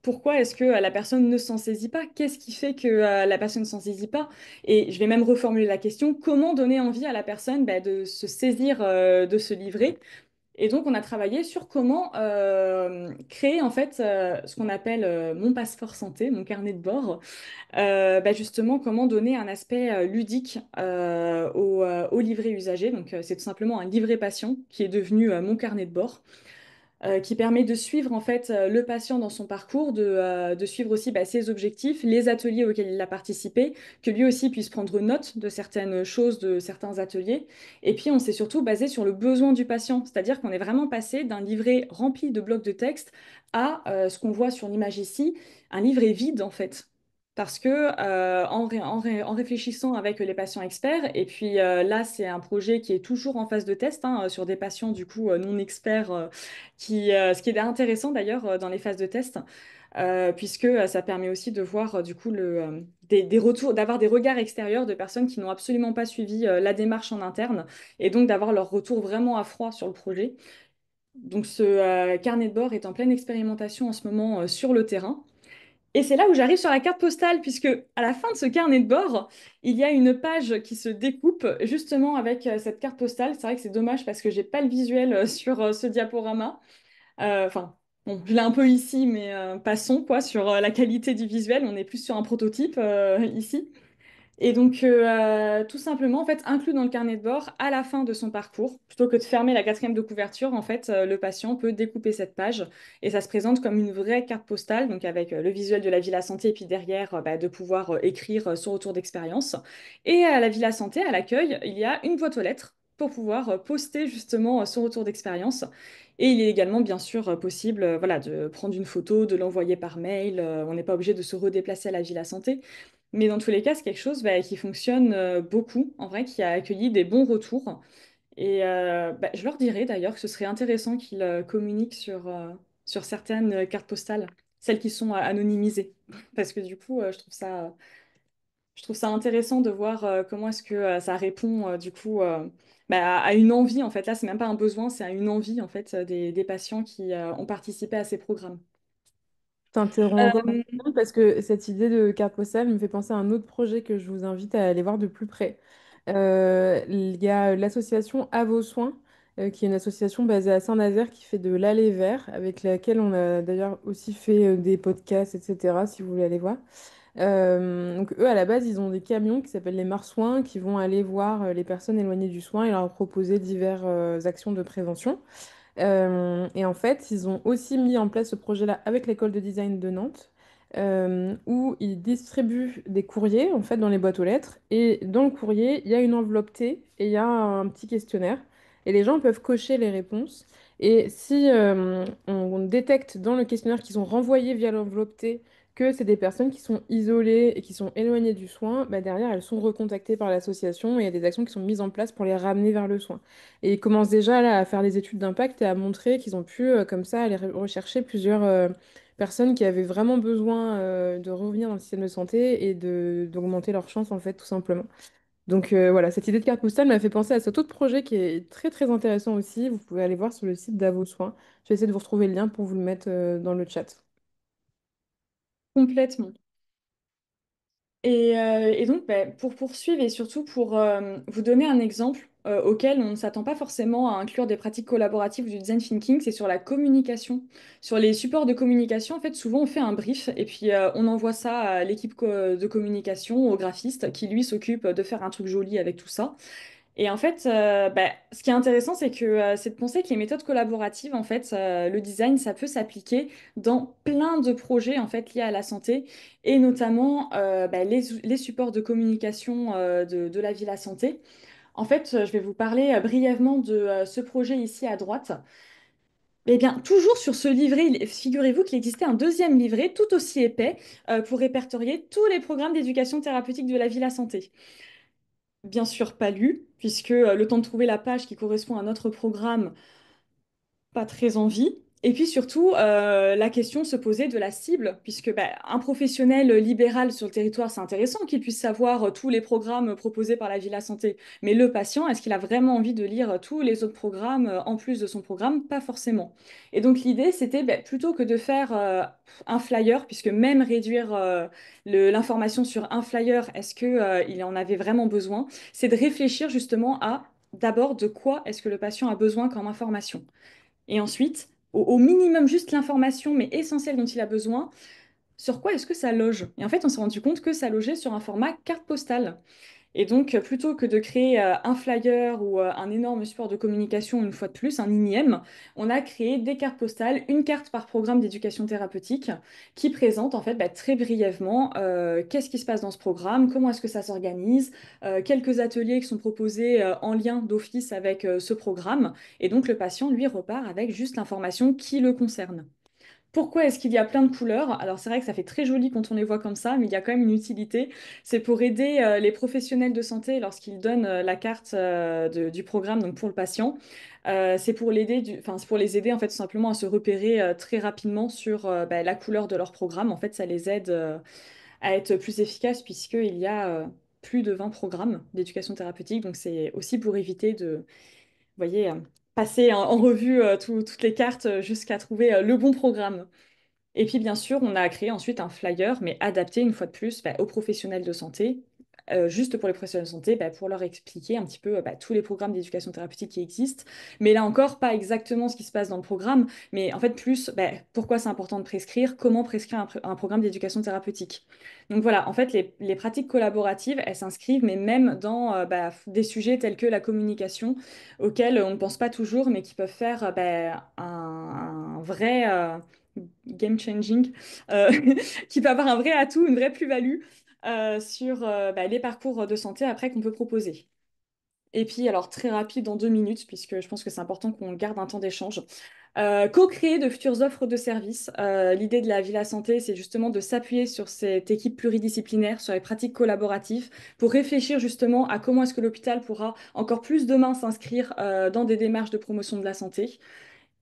pourquoi est-ce que la personne ne s'en saisit pas? Qu'est-ce qui fait que la personne ne s'en saisit pas? Et je vais même reformuler la question, comment donner envie à la personne de se saisir de ce livret? Et donc on a travaillé sur comment créer en fait ce qu'on appelle mon passeport santé, mon carnet de bord. Justement, comment donner un aspect ludique au livret usager. Donc c'est tout simplement un livret patient qui est devenu mon carnet de bord qui permet de suivre en fait le patient dans son parcours, de suivre aussi ses objectifs, les ateliers auxquels il a participé, que lui aussi puisse prendre note de certaines choses, de certains ateliers. Et puis on s'est surtout basé sur le besoin du patient, c'est-à-dire qu'on est vraiment passé d'un livret rempli de blocs de texte à ce qu'on voit sur l'image ici, un livret vide en fait. Parce que en réfléchissant avec les patients experts, et puis là c'est un projet qui est toujours en phase de test hein, sur des patients du coup non experts ce qui est intéressant d'ailleurs dans les phases de test, puisque ça permet aussi de voir du coup des retours, d'avoir des regards extérieurs de personnes qui n'ont absolument pas suivi la démarche en interne, et donc d'avoir leur retour vraiment à froid sur le projet. Donc ce carnet de bord est en pleine expérimentation en ce moment sur le terrain. Et c'est là où j'arrive sur la carte postale, puisque à la fin de ce carnet de bord, il y a une page qui se découpe justement avec cette carte postale. C'est vrai que c'est dommage parce que j'ai pas le visuel sur ce diaporama. Enfin, bon, je l'ai un peu ici, mais passons quoi sur la qualité du visuel. On est plus sur un prototype ici. Et donc, tout simplement, en fait, inclus dans le carnet de bord, à la fin de son parcours, plutôt que de fermer la quatrième de couverture, en fait, le patient peut découper cette page et ça se présente comme une vraie carte postale, donc avec le visuel de la Villa Santé et puis derrière, de pouvoir écrire son retour d'expérience. Et à la Villa Santé, à l'accueil, il y a une boîte aux lettres pour pouvoir poster justement son retour d'expérience. Et il est également, bien sûr, possible, voilà, de prendre une photo, de l'envoyer par mail. On n'est pas obligé de se redéplacer à la Villa Santé. Mais dans tous les cas, c'est quelque chose qui fonctionne beaucoup, en vrai, qui a accueilli des bons retours. Et je leur dirais d'ailleurs que ce serait intéressant qu'ils communiquent sur certaines cartes postales, celles qui sont anonymisées. Parce que du coup, je trouve ça intéressant de voir comment est-ce que ça répond du coup à une envie, en fait. Là, c'est même pas un besoin, c'est à une envie, en fait, des patients qui ont participé à ces programmes.
T'interromps encore une
Euh,
seconde parce que cette idée de carte postale me fait penser à un autre projet que je vous invite à aller voir de plus près. Il y a l'association À vos soins, qui est une association basée à Saint-Nazaire qui fait de l'allée vert, avec laquelle on a d'ailleurs aussi fait des podcasts, etc., si vous voulez aller voir. Donc eux, à la base, ils ont des camions qui s'appellent les marsouins qui vont aller voir les personnes éloignées du soin et leur proposer diverses actions de prévention. Et en fait, ils ont aussi mis en place ce projet-là avec l'école de design de Nantes, où ils distribuent des courriers en fait dans les boîtes aux lettres. Et dans le courrier, il y a une enveloppe T et il y a un petit questionnaire. Et les gens peuvent cocher les réponses. Et si on détecte dans le questionnaire qu'ils ont renvoyé via l'enveloppe T que c'est des personnes qui sont isolées et qui sont éloignées du soin, bah derrière, elles sont recontactées par l'association et il y a des actions qui sont mises en place pour les ramener vers le soin. Et ils commencent déjà là, à faire des études d'impact et à montrer qu'ils ont pu, comme ça, aller rechercher plusieurs personnes qui avaient vraiment besoin de revenir dans le système de santé et d'augmenter leurs chances, en fait, tout simplement. Donc voilà, cette idée de carte postale m'a fait penser à cet autre projet qui est très très intéressant aussi. Vous pouvez aller voir sur le site d'Avo Soins. Je vais essayer de vous retrouver le lien pour vous le mettre dans le chat.
Complètement. Et donc, pour poursuivre et surtout pour vous donner un exemple auxquelles on ne s'attend pas forcément à inclure des pratiques collaboratives ou du design thinking, c'est sur la communication. Sur les supports de communication, en fait, souvent on fait un brief et puis on envoie ça à l'équipe de communication, au graphiste, qui lui s'occupe de faire un truc joli avec tout ça. Et en fait, ce qui est intéressant, c'est de penser que les méthodes collaboratives, en fait, le design, ça peut s'appliquer dans plein de projets en fait liés à la santé, et notamment les supports de communication de la Villa Santé. En fait, je vais vous parler brièvement de ce projet ici à droite. Eh bien, toujours sur ce livret, figurez-vous qu'il existait un deuxième livret tout aussi épais pour répertorier tous les programmes d'éducation thérapeutique de la Villa Santé. Bien sûr, pas lu, puisque le temps de trouver la page qui correspond à notre programme, pas très envie. Et puis surtout, la question se posait de la cible, puisque un professionnel libéral sur le territoire, c'est intéressant qu'il puisse savoir tous les programmes proposés par la Villa Santé. Mais le patient, est-ce qu'il a vraiment envie de lire tous les autres programmes en plus de son programme? Pas forcément. Et donc l'idée, c'était plutôt que de faire un flyer, puisque même réduire l'information sur un flyer, est-ce que, il en avait vraiment besoin? C'est de réfléchir justement à d'abord de quoi est-ce que le patient a besoin comme information. Et ensuite, au minimum, juste l'information, mais essentielle dont il a besoin, sur quoi est-ce que ça loge? Et en fait, on s'est rendu compte que ça logeait sur un format carte postale. Et donc, plutôt que de créer un flyer ou un énorme support de communication, une fois de plus, un INIM, on a créé des cartes postales, une carte par programme d'éducation thérapeutique, qui présente en fait très brièvement qu'est-ce qui se passe dans ce programme, comment est-ce que ça s'organise, quelques ateliers qui sont proposés en lien d'office avec ce programme. Et donc, le patient, lui, repart avec juste l'information qui le concerne. Pourquoi est-ce qu'il y a plein de couleurs? Alors c'est vrai que ça fait très joli quand on les voit comme ça, mais il y a quand même une utilité. C'est pour aider les professionnels de santé lorsqu'ils donnent la carte du programme donc pour le patient. C'est pour c'est pour les aider en fait tout simplement à se repérer très rapidement sur la couleur de leur programme. En fait, ça les aide à être plus efficaces puisqu'il y a plus de 20 programmes d'éducation thérapeutique. Donc c'est aussi pour éviter de, vous voyez, passer en revue toutes les cartes jusqu'à trouver le bon programme. Et puis, bien sûr, on a créé ensuite un flyer, mais adapté une fois de plus aux professionnels de santé, juste pour les professionnels de santé, pour leur expliquer un petit peu tous les programmes d'éducation thérapeutique qui existent. Mais là encore, pas exactement ce qui se passe dans le programme, mais en fait plus pourquoi c'est important de prescrire, comment prescrire un programme d'éducation thérapeutique. Donc voilà, en fait, les pratiques collaboratives, elles s'inscrivent, mais même dans des sujets tels que la communication, auxquels on ne pense pas toujours, mais qui peuvent faire un vrai game changing, euh, qui peut avoir un vrai atout, une vraie plus-value sur les parcours de santé après qu'on peut proposer. Et puis, alors très rapide en 2 minutes, puisque je pense que c'est important qu'on garde un temps d'échange. Co-créer de futures offres de services. L'idée de la Villa Santé, c'est justement de s'appuyer sur cette équipe pluridisciplinaire, sur les pratiques collaboratives, pour réfléchir justement à comment est-ce que l'hôpital pourra encore plus demain s'inscrire dans des démarches de promotion de la santé.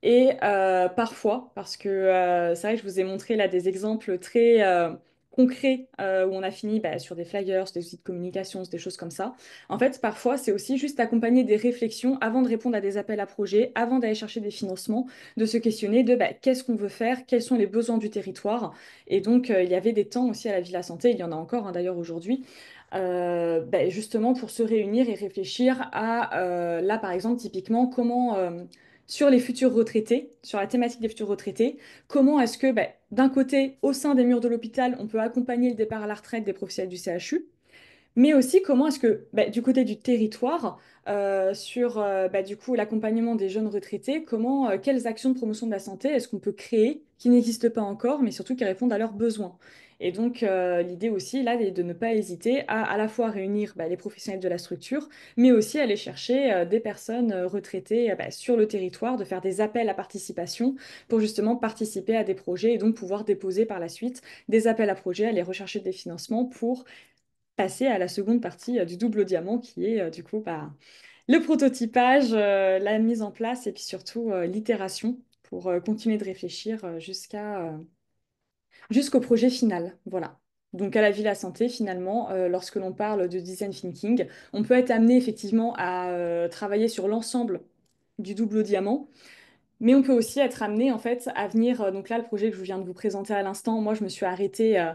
Et parfois, parce que c'est vrai que je vous ai montré là des exemples très concrets où on a fini sur des flyers, des outils de communication, des choses comme ça. En fait, parfois, c'est aussi juste accompagner des réflexions avant de répondre à des appels à projets, avant d'aller chercher des financements, de se questionner de qu'est-ce qu'on veut faire, quels sont les besoins du territoire. Et donc, il y avait des temps aussi à la Villa Santé, il y en a encore d'ailleurs aujourd'hui. Justement pour se réunir et réfléchir à, là par exemple, typiquement, comment sur les futurs retraités, sur la thématique des futurs retraités, comment est-ce que, d'un côté, au sein des murs de l'hôpital, on peut accompagner le départ à la retraite des professionnels du CHU, mais aussi comment est-ce que, du côté du territoire, sur du coup l'accompagnement des jeunes retraités, quelles actions de promotion de la santé est-ce qu'on peut créer qui n'existent pas encore, mais surtout qui répondent à leurs besoins. Et donc l'idée aussi là est de ne pas hésiter à la fois réunir les professionnels de la structure, mais aussi aller chercher des personnes retraitées sur le territoire, de faire des appels à participation pour justement participer à des projets et donc pouvoir déposer par la suite des appels à projets, aller rechercher des financements pour passer à la seconde partie du double diamant qui est du coup le prototypage, la mise en place et puis surtout l'itération pour continuer de réfléchir jusqu'au projet final. Voilà. Donc à la Villa Santé, finalement, lorsque l'on parle de design thinking, on peut être amené effectivement à travailler sur l'ensemble du double diamant, mais on peut aussi être amené en fait à venir. Donc là, le projet que je viens de vous présenter à l'instant, moi, je me suis arrêtée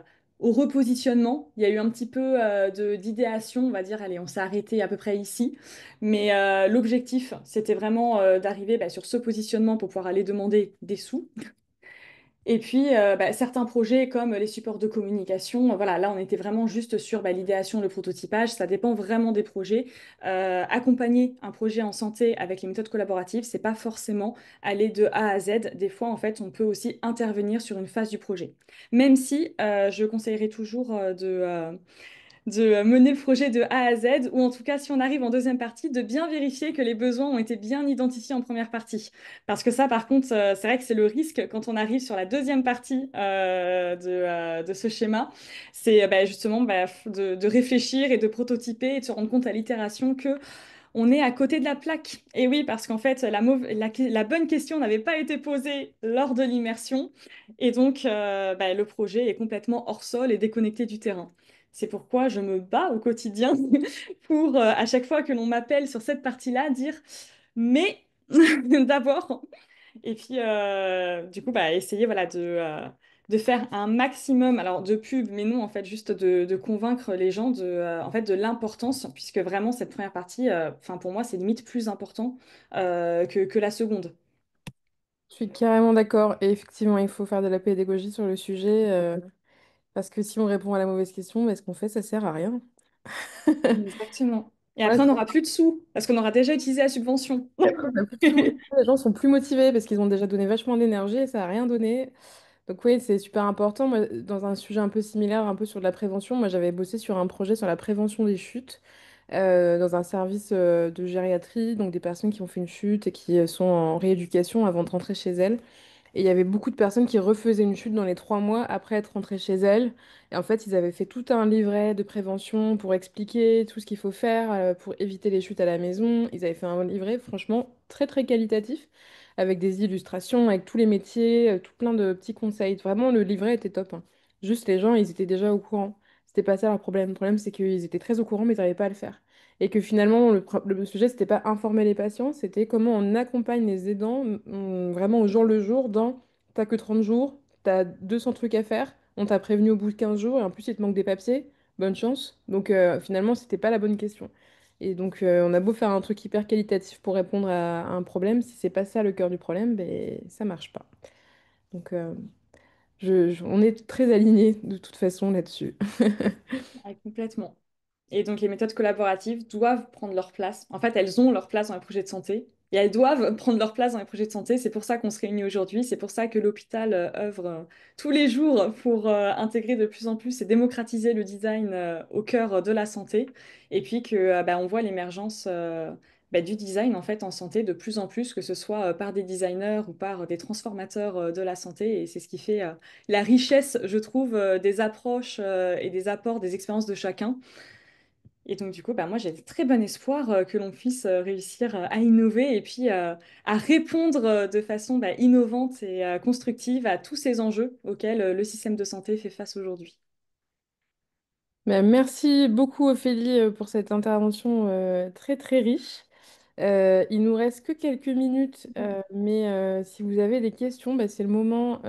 au repositionnement. Il y a eu un petit peu d'idéation, on va dire, allez, on s'est arrêté à peu près ici. Mais l'objectif, c'était vraiment d'arriver bah, sur ce positionnement pour pouvoir aller demander des sous. Et puis, bah, certains projets comme les supports de communication, voilà, là, on était vraiment juste sur bah, l'idéation, le prototypage. Ça dépend vraiment des projets. Accompagner un projet en santé avec les méthodes collaboratives, c'est pas forcément aller de A à Z. Des fois, en fait, on peut aussi intervenir sur une phase du projet. Même si je conseillerais toujours de mener le projet de A à Z, ou en tout cas, si on arrive en deuxième partie, de bien vérifier que les besoins ont été bien identifiés en première partie. Parce que ça, par contre, c'est vrai que c'est le risque quand on arrive sur la deuxième partie de ce schéma, c'est bah, justement bah, de réfléchir et de prototyper et de se rendre compte à l'itération que on est à côté de la plaque. Et oui, parce qu'en fait, la bonne question n'avait pas été posée lors de l'immersion. Et donc, bah, le projet est complètement hors sol et déconnecté du terrain. C'est pourquoi je me bats au quotidien pour, à chaque fois que l'on m'appelle sur cette partie-là, dire, mais d'abord, et puis, du coup, bah, essayer voilà, de faire un maximum alors, de pub, mais non, en fait, juste de convaincre les gens en fait, de l'importance, puisque vraiment, cette première partie, enfin, pour moi, c'est limite plus important que la seconde.
Je suis carrément d'accord. Et effectivement, il faut faire de la pédagogie sur le sujet. Parce que si on répond à la mauvaise question, bah, ce qu'on fait, ça sert à rien.
Exactement. Et
Voilà,
après, on n'aura plus de sous, parce qu'on aura déjà utilisé la subvention.
et après, on a plus de sous. Et les gens sont plus motivés parce qu'ils ont déjà donné vachement d'énergie et ça n'a rien donné. Donc oui, c'est super important. Moi, dans un sujet un peu similaire, un peu sur de la prévention, moi j'avais bossé sur un projet sur la prévention des chutes dans un service de gériatrie, donc des personnes qui ont fait une chute et qui sont en rééducation avant de rentrer chez elles. Et il y avait beaucoup de personnes qui refaisaient une chute dans les 3 mois après être rentrées chez elles. Et en fait, ils avaient fait tout un livret de prévention pour expliquer tout ce qu'il faut faire pour éviter les chutes à la maison. Ils avaient fait un livret, franchement, très très qualitatif, avec des illustrations, avec tous les métiers, tout plein de petits conseils. Vraiment, le livret était top, hein. Juste, les gens, ils étaient déjà au courant. C'était pas ça leur problème. Le problème, c'est qu'ils étaient très au courant, mais ils n'arrivaient pas à le faire. Et que finalement, le sujet, c'était pas informer les patients, c'était comment on accompagne les aidants vraiment au jour le jour dans t'as que 30 jours, t'as 200 trucs à faire, on t'a prévenu au bout de 15 jours et en plus il te manque des papiers, bonne chance. Donc finalement, c'était pas la bonne question. Et donc on a beau faire un truc hyper qualitatif pour répondre à un problème, si c'est pas ça le cœur du problème, ben ça marche pas. Donc on est très alignés de toute façon là-dessus.
Ouais, complètement. Et donc, les méthodes collaboratives doivent prendre leur place. En fait, elles ont leur place dans les projets de santé et elles doivent prendre leur place dans les projets de santé. C'est pour ça qu'on se réunit aujourd'hui. C'est pour ça que l'hôpital œuvre tous les jours pour intégrer de plus en plus et démocratiser le design au cœur de la santé. Et puis que bah, on voit l'émergence bah, du design en fait en santé de plus en plus, que ce soit par des designers ou par des transformateurs de la santé. Et c'est ce qui fait la richesse, je trouve, des approches et des apports, des expériences de chacun. Et donc, du coup, bah, moi, j'ai de très bon espoir que l'on puisse réussir à innover et puis à répondre de façon bah, innovante et constructive à tous ces enjeux auxquels le système de santé fait face aujourd'hui.
Ben, merci beaucoup Ophélie pour cette intervention très très riche. Il nous reste que quelques minutes, mais si vous avez des questions, ben, c'est le moment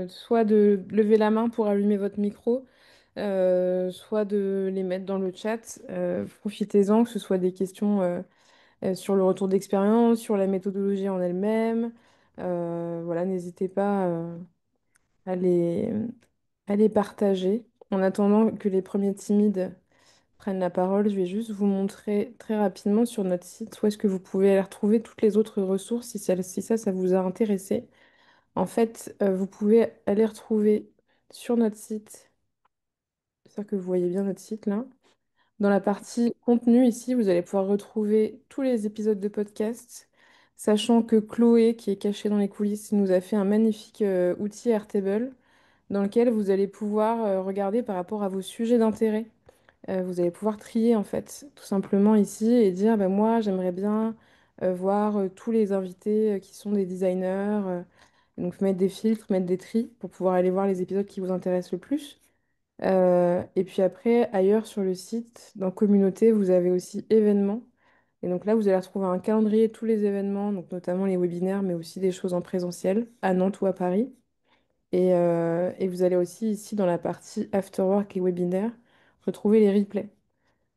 soit de lever la main pour allumer votre micro, soit de les mettre dans le chat. Profitez-en, que ce soit des questions sur le retour d'expérience, sur la méthodologie en elle-même. Voilà, n'hésitez pas à à les partager. En attendant que les premiers timides prennent la parole, je vais juste vous montrer très rapidement sur notre site où est-ce que vous pouvez aller retrouver toutes les autres ressources si ça vous a intéressé. En fait, vous pouvez aller retrouver sur notre site, j'espère que vous voyez bien notre site là. Dans la partie contenu ici, vous allez pouvoir retrouver tous les épisodes de podcast, sachant que Chloé, qui est cachée dans les coulisses, nous a fait un magnifique outil Airtable dans lequel vous allez pouvoir regarder par rapport à vos sujets d'intérêt. Vous allez pouvoir trier en fait, tout simplement ici et dire bah, moi j'aimerais bien voir tous les invités qui sont des designers. Donc mettre des filtres, mettre des tris pour pouvoir aller voir les épisodes qui vous intéressent le plus. Et puis après, ailleurs sur le site, dans communauté, vous avez aussi événements. Et donc là, vous allez retrouver un calendrier de tous les événements, donc notamment les webinaires, mais aussi des choses en présentiel à Nantes ou à Paris. Et vous allez aussi ici dans la partie Afterwork et webinaire retrouver les replays.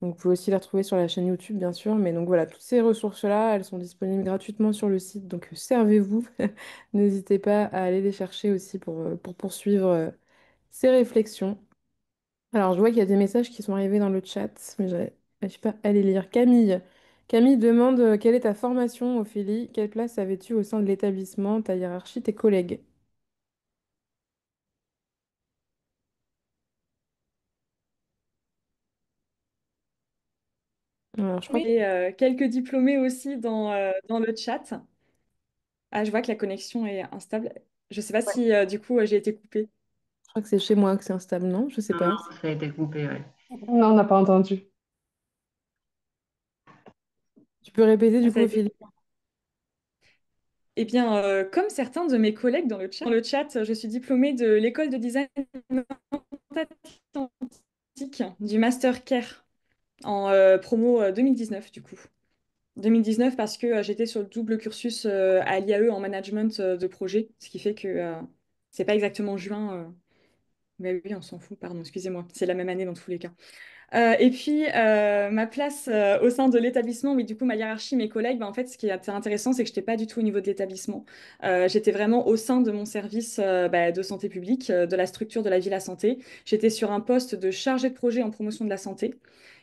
Donc vous pouvez aussi les retrouver sur la chaîne YouTube bien sûr. Mais donc voilà, toutes ces ressources-là, elles sont disponibles gratuitement sur le site. Donc servez-vous. N'hésitez pas à aller les chercher aussi pour poursuivre ces réflexions. Alors, je vois qu'il y a des messages qui sont arrivés dans le chat, mais j'arrive pas à les lire. Camille demande quelle est ta formation, Ophélie? Quelle place avais-tu au sein de l'établissement, ta hiérarchie, tes collègues? Alors, je crois que
Et quelques diplômés aussi dans le chat. Ah, je vois que la connexion est instable. Je ne sais pas
ouais.
si du coup j'ai été coupée.
Je crois que c'est chez moi que c'est instable, non? Je sais
Non, non,
pas.
ça a été coupé, ouais.
Non, on n'a pas entendu. Tu peux répéter
Ah,
du
ça
coup,
a été...
Ophélie?
Eh bien, comme certains de mes collègues dans le chat, je suis diplômée de l'école de design atlantique du Master Care en promo 2019 du coup. 2019 parce que j'étais sur le double cursus à l'IAE en management de projet, ce qui fait que c'est pas exactement juin. Mais oui, on s'en fout, pardon, excusez-moi. C'est la même année dans tous les cas. Et puis, ma place au sein de l'établissement, oui, du coup, ma hiérarchie, mes collègues, bah, en fait, ce qui était intéressant, c'est que je n'étais pas du tout au niveau de l'établissement. J'étais vraiment au sein de mon service bah, de santé publique, de la structure de la Villa Santé. J'étais sur un poste de chargé de projet en promotion de la santé.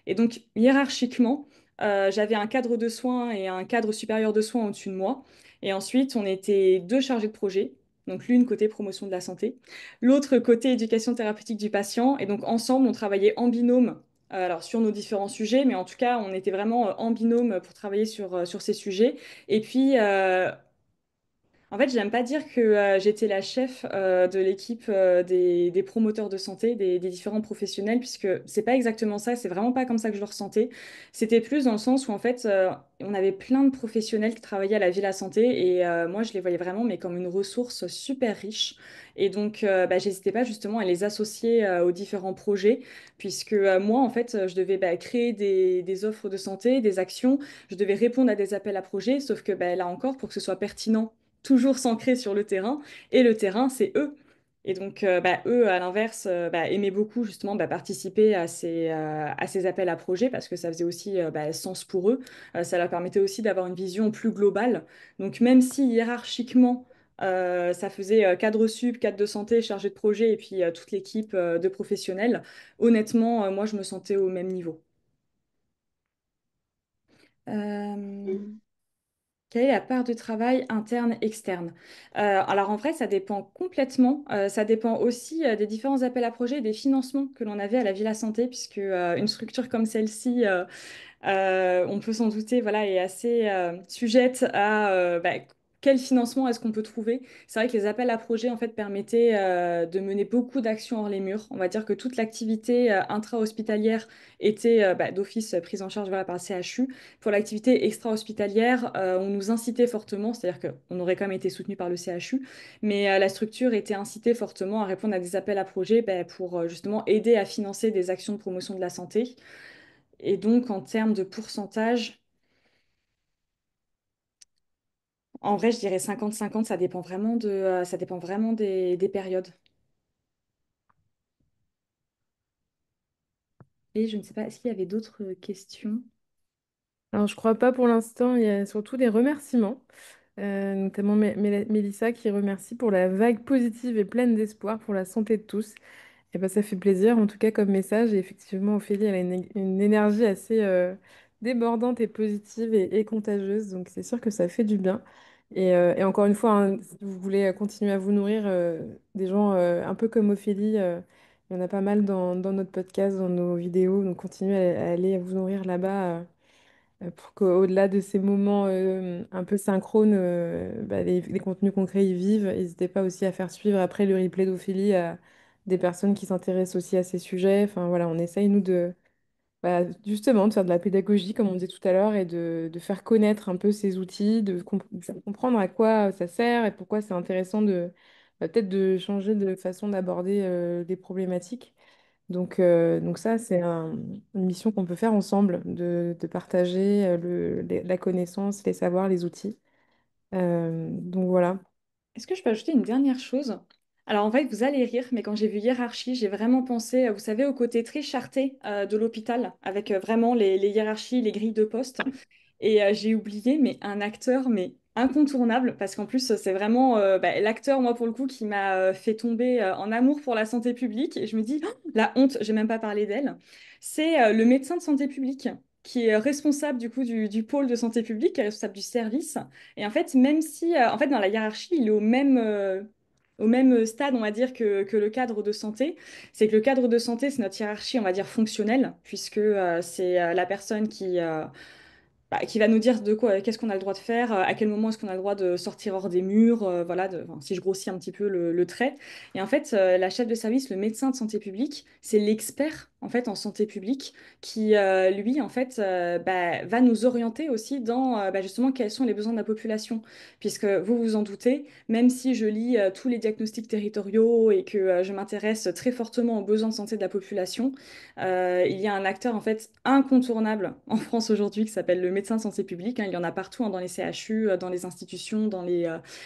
Et donc, hiérarchiquement, j'avais un cadre de soins et un cadre supérieur de soins au-dessus de moi. Et ensuite, on était deux chargés de projet. Donc, l'une côté promotion de la santé, l'autre côté éducation thérapeutique du patient. Et donc, ensemble, on travaillait en binôme alors sur nos différents sujets, mais en tout cas, on était vraiment en binôme pour travailler sur ces sujets. Et puis, en fait, j'aime pas dire que j'étais la chef de l'équipe des promoteurs de santé, des différents professionnels, puisque c'est pas exactement ça, c'est vraiment pas comme ça que je le ressentais. C'était plus dans le sens où en fait, on avait plein de professionnels qui travaillaient à la Villa Santé et moi, je les voyais vraiment mais comme une ressource super riche. Et donc, bah, j'hésitais pas justement à les associer aux différents projets, puisque moi, en fait, je devais bah, créer des offres de santé, des actions, je devais répondre à des appels à projets, sauf que bah, là encore, pour que ce soit pertinent toujours s'ancrer sur le terrain, et le terrain, c'est eux. Et donc, bah, eux, à l'inverse, bah, aimaient beaucoup justement bah, participer à ces appels à projets parce que ça faisait aussi bah, sens pour eux. Ça leur permettait aussi d'avoir une vision plus globale. Donc, même si hiérarchiquement, ça faisait cadre sup, cadre de santé, chargé de projet et puis toute l'équipe de professionnels, honnêtement, moi, je me sentais au même niveau. Euh, Quelle est la part de travail interne, externe? Alors en vrai, ça dépend complètement. Ça dépend aussi des différents appels à projets et des financements que l'on avait à la Villa Santé, puisque une structure comme celle-ci, on peut s'en douter, voilà, est assez sujette à bah, quel financement est-ce qu'on peut trouver. C'est vrai que les appels à projets en fait permettaient de mener beaucoup d'actions hors les murs. On va dire que toute l'activité intra-hospitalière était bah, d'office prise en charge voilà, par le CHU. Pour l'activité extra-hospitalière, on nous incitait fortement, c'est-à-dire qu'on aurait quand même été soutenu par le CHU, mais la structure était incitée fortement à répondre à des appels à projets bah, pour justement aider à financer des actions de promotion de la santé. Et donc, en termes de pourcentage, en vrai, je dirais 50-50, ça dépend vraiment des périodes. Et je ne sais pas, est-ce qu'il y avait d'autres questions?
Alors, je crois pas pour l'instant. Il y a surtout des remerciements, notamment Mélissa qui remercie pour la vague positive et pleine d'espoir pour la santé de tous. Et ben, ça fait plaisir, en tout cas, comme message. Et effectivement, Ophélie, elle a une énergie assez débordante et positive et contagieuse. Donc, c'est sûr que ça fait du bien. Et encore une fois, hein, si vous voulez continuer à vous nourrir des gens un peu comme Ophélie, il y en a pas mal dans notre podcast, dans nos vidéos. Donc, continuez à aller vous nourrir là-bas. Pour qu'au-delà de ces moments un peu synchrones, bah, les contenus concrets y vivent. N'hésitez pas aussi à faire suivre après le replay d'Ophélie à des personnes qui s'intéressent aussi à ces sujets. Enfin voilà, on essaye nous de bah, justement de faire de la pédagogie, comme on disait tout à l'heure, et de faire connaître un peu ces outils, de faire comprendre à quoi ça sert et pourquoi c'est intéressant de peut-être de changer de façon d'aborder des problématiques. Donc ça, c'est une mission qu'on peut faire ensemble, de partager la connaissance, les savoirs, les outils. Donc voilà.
Est-ce que je peux ajouter une dernière chose? Alors en fait, vous allez rire, mais quand j'ai vu hiérarchie, j'ai vraiment pensé, vous savez, au côté très charté de l'hôpital, avec vraiment les hiérarchies, les grilles de poste. Et j'ai oublié, mais un acteur, mais incontournable, parce qu'en plus, c'est vraiment l'acteur, moi, pour le coup, qui m'a fait tomber en amour pour la santé publique. Et je me dis, oh, la honte, j'ai même pas parlé d'elle. C'est le médecin de santé publique, qui est responsable du coup du pôle de santé publique, qui est responsable du service. Et en fait, même si, en fait, dans la hiérarchie, il est au même stade, on va dire, que le cadre de santé, c'est que le cadre de santé, c'est notre hiérarchie, on va dire, fonctionnelle, puisque c'est la personne qui va nous dire de quoi, qu'est-ce qu'on a le droit de faire, à quel moment est-ce qu'on a le droit de sortir hors des murs, voilà, enfin, si je grossis un petit peu le trait. Et en fait, la chef de service, le médecin de santé publique, c'est l'expert en fait en santé publique qui, lui, en fait, va nous orienter aussi dans justement quels sont les besoins de la population. Puisque vous vous en doutez, même si je lis tous les diagnostics territoriaux et que je m'intéresse très fortement aux besoins de santé de la population, il y a un acteur en fait incontournable en France aujourd'hui qui s'appelle le médecin de santé publique, hein. Il y en a partout, hein, dans les CHU, dans les institutions, dans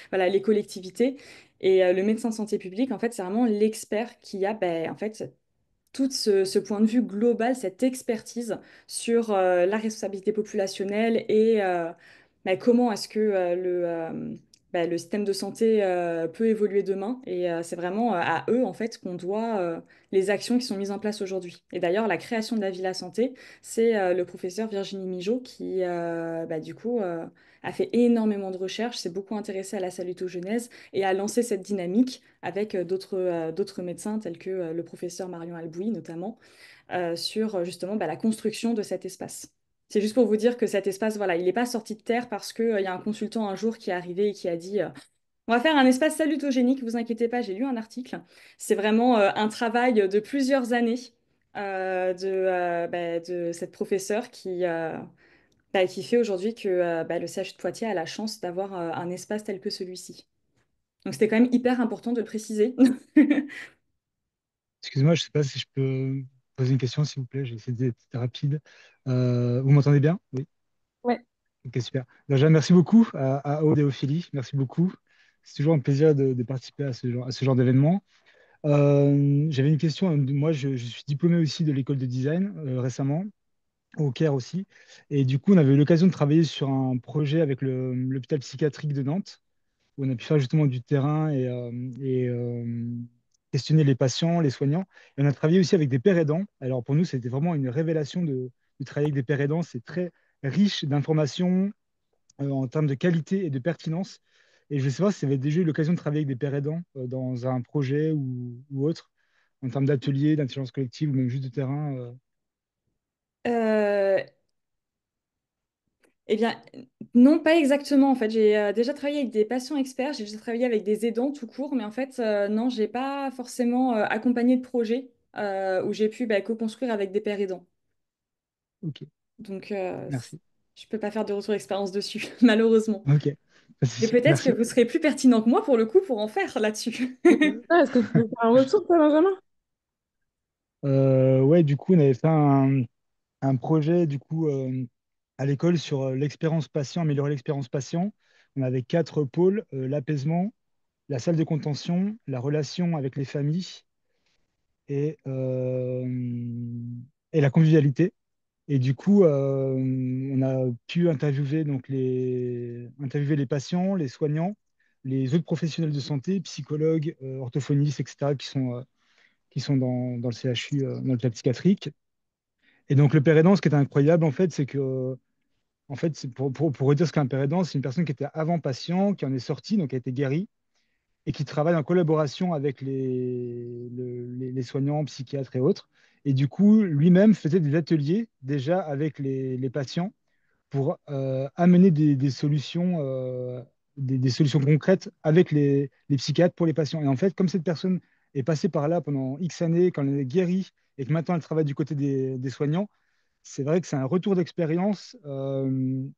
voilà, les collectivités. Et le médecin de santé publique, en fait, c'est vraiment l'expert qui a en fait, tout ce point de vue global, cette expertise sur la responsabilité populationnelle et comment est-ce que le système de santé peut évoluer demain. Et c'est vraiment à eux, en fait, qu'on doit les actions qui sont mises en place aujourd'hui. Et d'ailleurs, la création de la Villa Santé, c'est le professeur Virginie Migeot qui, du coup, a fait énormément de recherches, s'est beaucoup intéressé à la salutogenèse et a lancé cette dynamique avec d'autres médecins tels que le professeur Marion Albouy notamment, sur justement la construction de cet espace. C'est juste pour vous dire que cet espace, voilà, il n'est pas sorti de terre parce qu'il y a un consultant un jour qui est arrivé et qui a dit on va faire un espace salutogénique, vous inquiétez pas, j'ai lu un article. C'est vraiment un travail de plusieurs années de cette professeure qui fait aujourd'hui que le CHU de Poitiers a la chance d'avoir un espace tel que celui-ci. Donc c'était quand même hyper important de le préciser.
Excuse-moi, je ne sais pas si je peux poser une question, s'il vous plaît. J'ai essayé d'être rapide. Vous m'entendez bien? Oui.
Ouais.
Ok, super. Déjà, merci beaucoup à Aude et Ophélie. Merci beaucoup. C'est toujours un plaisir de participer à ce genre d'événement. J'avais une question. Moi, je suis diplômé aussi de l'école de design récemment, au Caire aussi. Et du coup, on avait eu l'occasion de travailler sur un projet avec l'hôpital psychiatrique de Nantes, où on a pu faire justement du terrain et questionner les patients, les soignants. Et on a travaillé aussi avec des pères aidants. Alors pour nous, c'était vraiment une révélation de travailler avec des pères aidants. C'est très riche d'informations en termes de qualité et de pertinence. Et je ne sais pas si vous avez déjà eu l'occasion de travailler avec des pères aidants dans un projet ou autre, en termes d'atelier, d'intelligence collective ou même juste de terrain.
Euh, Eh bien, non, pas exactement. En fait, j'ai déjà travaillé avec des patients experts, j'ai déjà travaillé avec des aidants tout court, mais en fait, non, j'ai pas forcément accompagné de projet où j'ai pu co-construire avec des pairs aidants.
Ok,
Donc,
merci.
je peux pas faire de retour d'expérience dessus, malheureusement.
Ok, pas de
Mais
souci.
peut-être que
Merci.
vous serez plus pertinent que moi pour le coup pour en faire là-dessus.
Ah, est-ce que tu peux faire un retour, toi, Benjamin? Ouais, du coup, on avait fait un projet du coup à l'école sur l'expérience patient, améliorer l'expérience patient. On avait quatre pôles, l'apaisement, la salle de contention, la relation avec les familles et, euh, et la convivialité. Et du coup, on a pu interviewer les patients, les soignants, les autres professionnels de santé, psychologues, orthophonistes, etc., qui sont dans le CHU, dans le club psychiatrique. Et donc, le père aidant, ce qui est incroyable, en fait, c'est que, en fait, pour redire ce qu'est un père aidant, c'est une personne qui était avant patient, qui en est sortie, donc qui a été guérie, et qui travaille en collaboration avec les soignants, psychiatres et autres. Et du coup, lui-même faisait des ateliers déjà avec les patients pour amener des solutions, des solutions concrètes avec les psychiatres pour les patients. Et en fait, comme cette personne est passée par là pendant X années, quand elle est guérie et que maintenant elle travaille du côté des soignants, c'est vrai que c'est un retour d'expérience où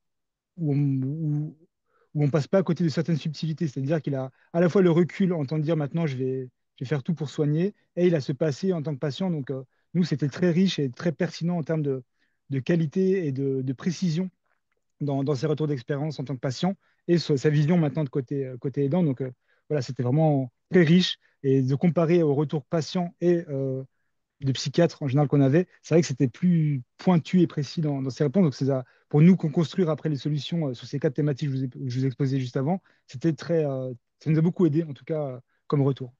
on passe pas à côté de certaines subtilités. C'est-à-dire qu'il a à la fois le recul en tant de dire maintenant je vais faire tout pour soigner, et il a ce passé en tant que patient. Donc nous, c'était très riche et très pertinent en termes de qualité et de précision dans ses retours d'expérience en tant que patient et sa vision maintenant de côté aidant. Donc voilà, c'était
très riche et de comparer au retour patient et de psychiatre en général qu'on avait, c'est vrai que c'était plus pointu et précis dans ces réponses. Donc, pour nous qu'on construire après les solutions sur ces quatre thématiques que je vous ai exposées juste avant, ça nous a beaucoup aidé, en tout cas, comme retour.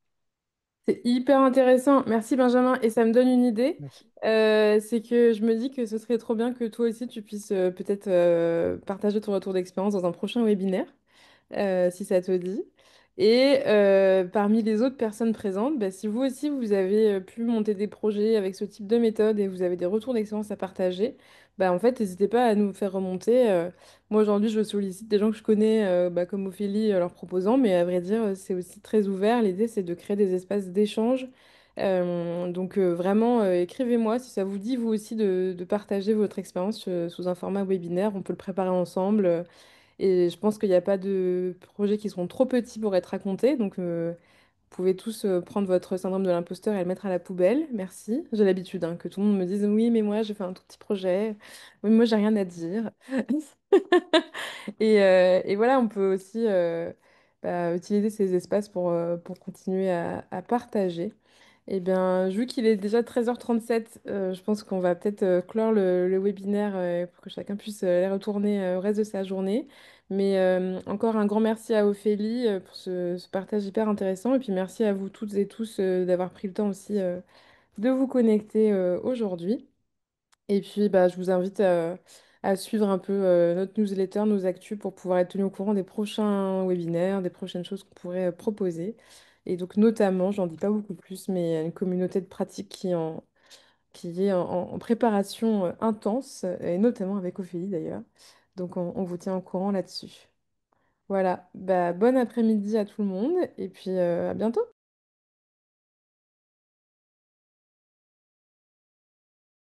C'est hyper intéressant. Merci Benjamin. Et ça me donne une idée.
Merci.
C'est que je me dis que ce serait trop bien que toi aussi tu puisses peut-être partager ton retour d'expérience dans un prochain webinaire. Si ça te dit. Et parmi les autres personnes présentes, bah, si vous aussi vous avez pu monter des projets avec ce type de méthode et vous avez des retours d'expérience à partager, bah, en fait, n'hésitez pas à nous faire remonter. Moi aujourd'hui, je sollicite des gens que je connais, bah, comme Ophélie, leur proposant, mais à vrai dire, c'est aussi très ouvert. L'idée, c'est de créer des espaces d'échange. Donc vraiment, écrivez-moi si ça vous dit, vous aussi, de partager votre expérience sous un format webinaire. On peut le préparer ensemble. Et je pense qu'il n'y a pas de projets qui seront trop petits pour être racontés. Donc, vous pouvez tous prendre votre syndrome de l'imposteur et le mettre à la poubelle. Merci. J'ai l'habitude hein, que tout le monde me dise oui, mais moi, j'ai fait un tout petit projet. Oui, moi, j'ai rien à dire. Et voilà, on peut aussi bah, utiliser ces espaces pour continuer à partager. Eh bien, vu qu'il est déjà 13h37, je pense qu'on va peut-être clore le webinaire pour que chacun puisse aller retourner au reste de sa journée. Mais encore un grand merci à Ophélie pour ce partage hyper intéressant. Et puis merci à vous toutes et tous d'avoir pris le temps aussi de vous connecter aujourd'hui. Et puis, bah, je vous invite à suivre un peu notre newsletter, nos actus pour pouvoir être tenu au courant des prochains webinaires, des prochaines choses qu'on pourrait proposer. Et donc, notamment, j'en dis pas beaucoup plus, mais il y a une communauté de pratique qui est en préparation intense, et notamment avec Ophélie d'ailleurs. Donc, on vous tient au courant là-dessus. Voilà, bah, bon après-midi à tout le monde, et puis à bientôt.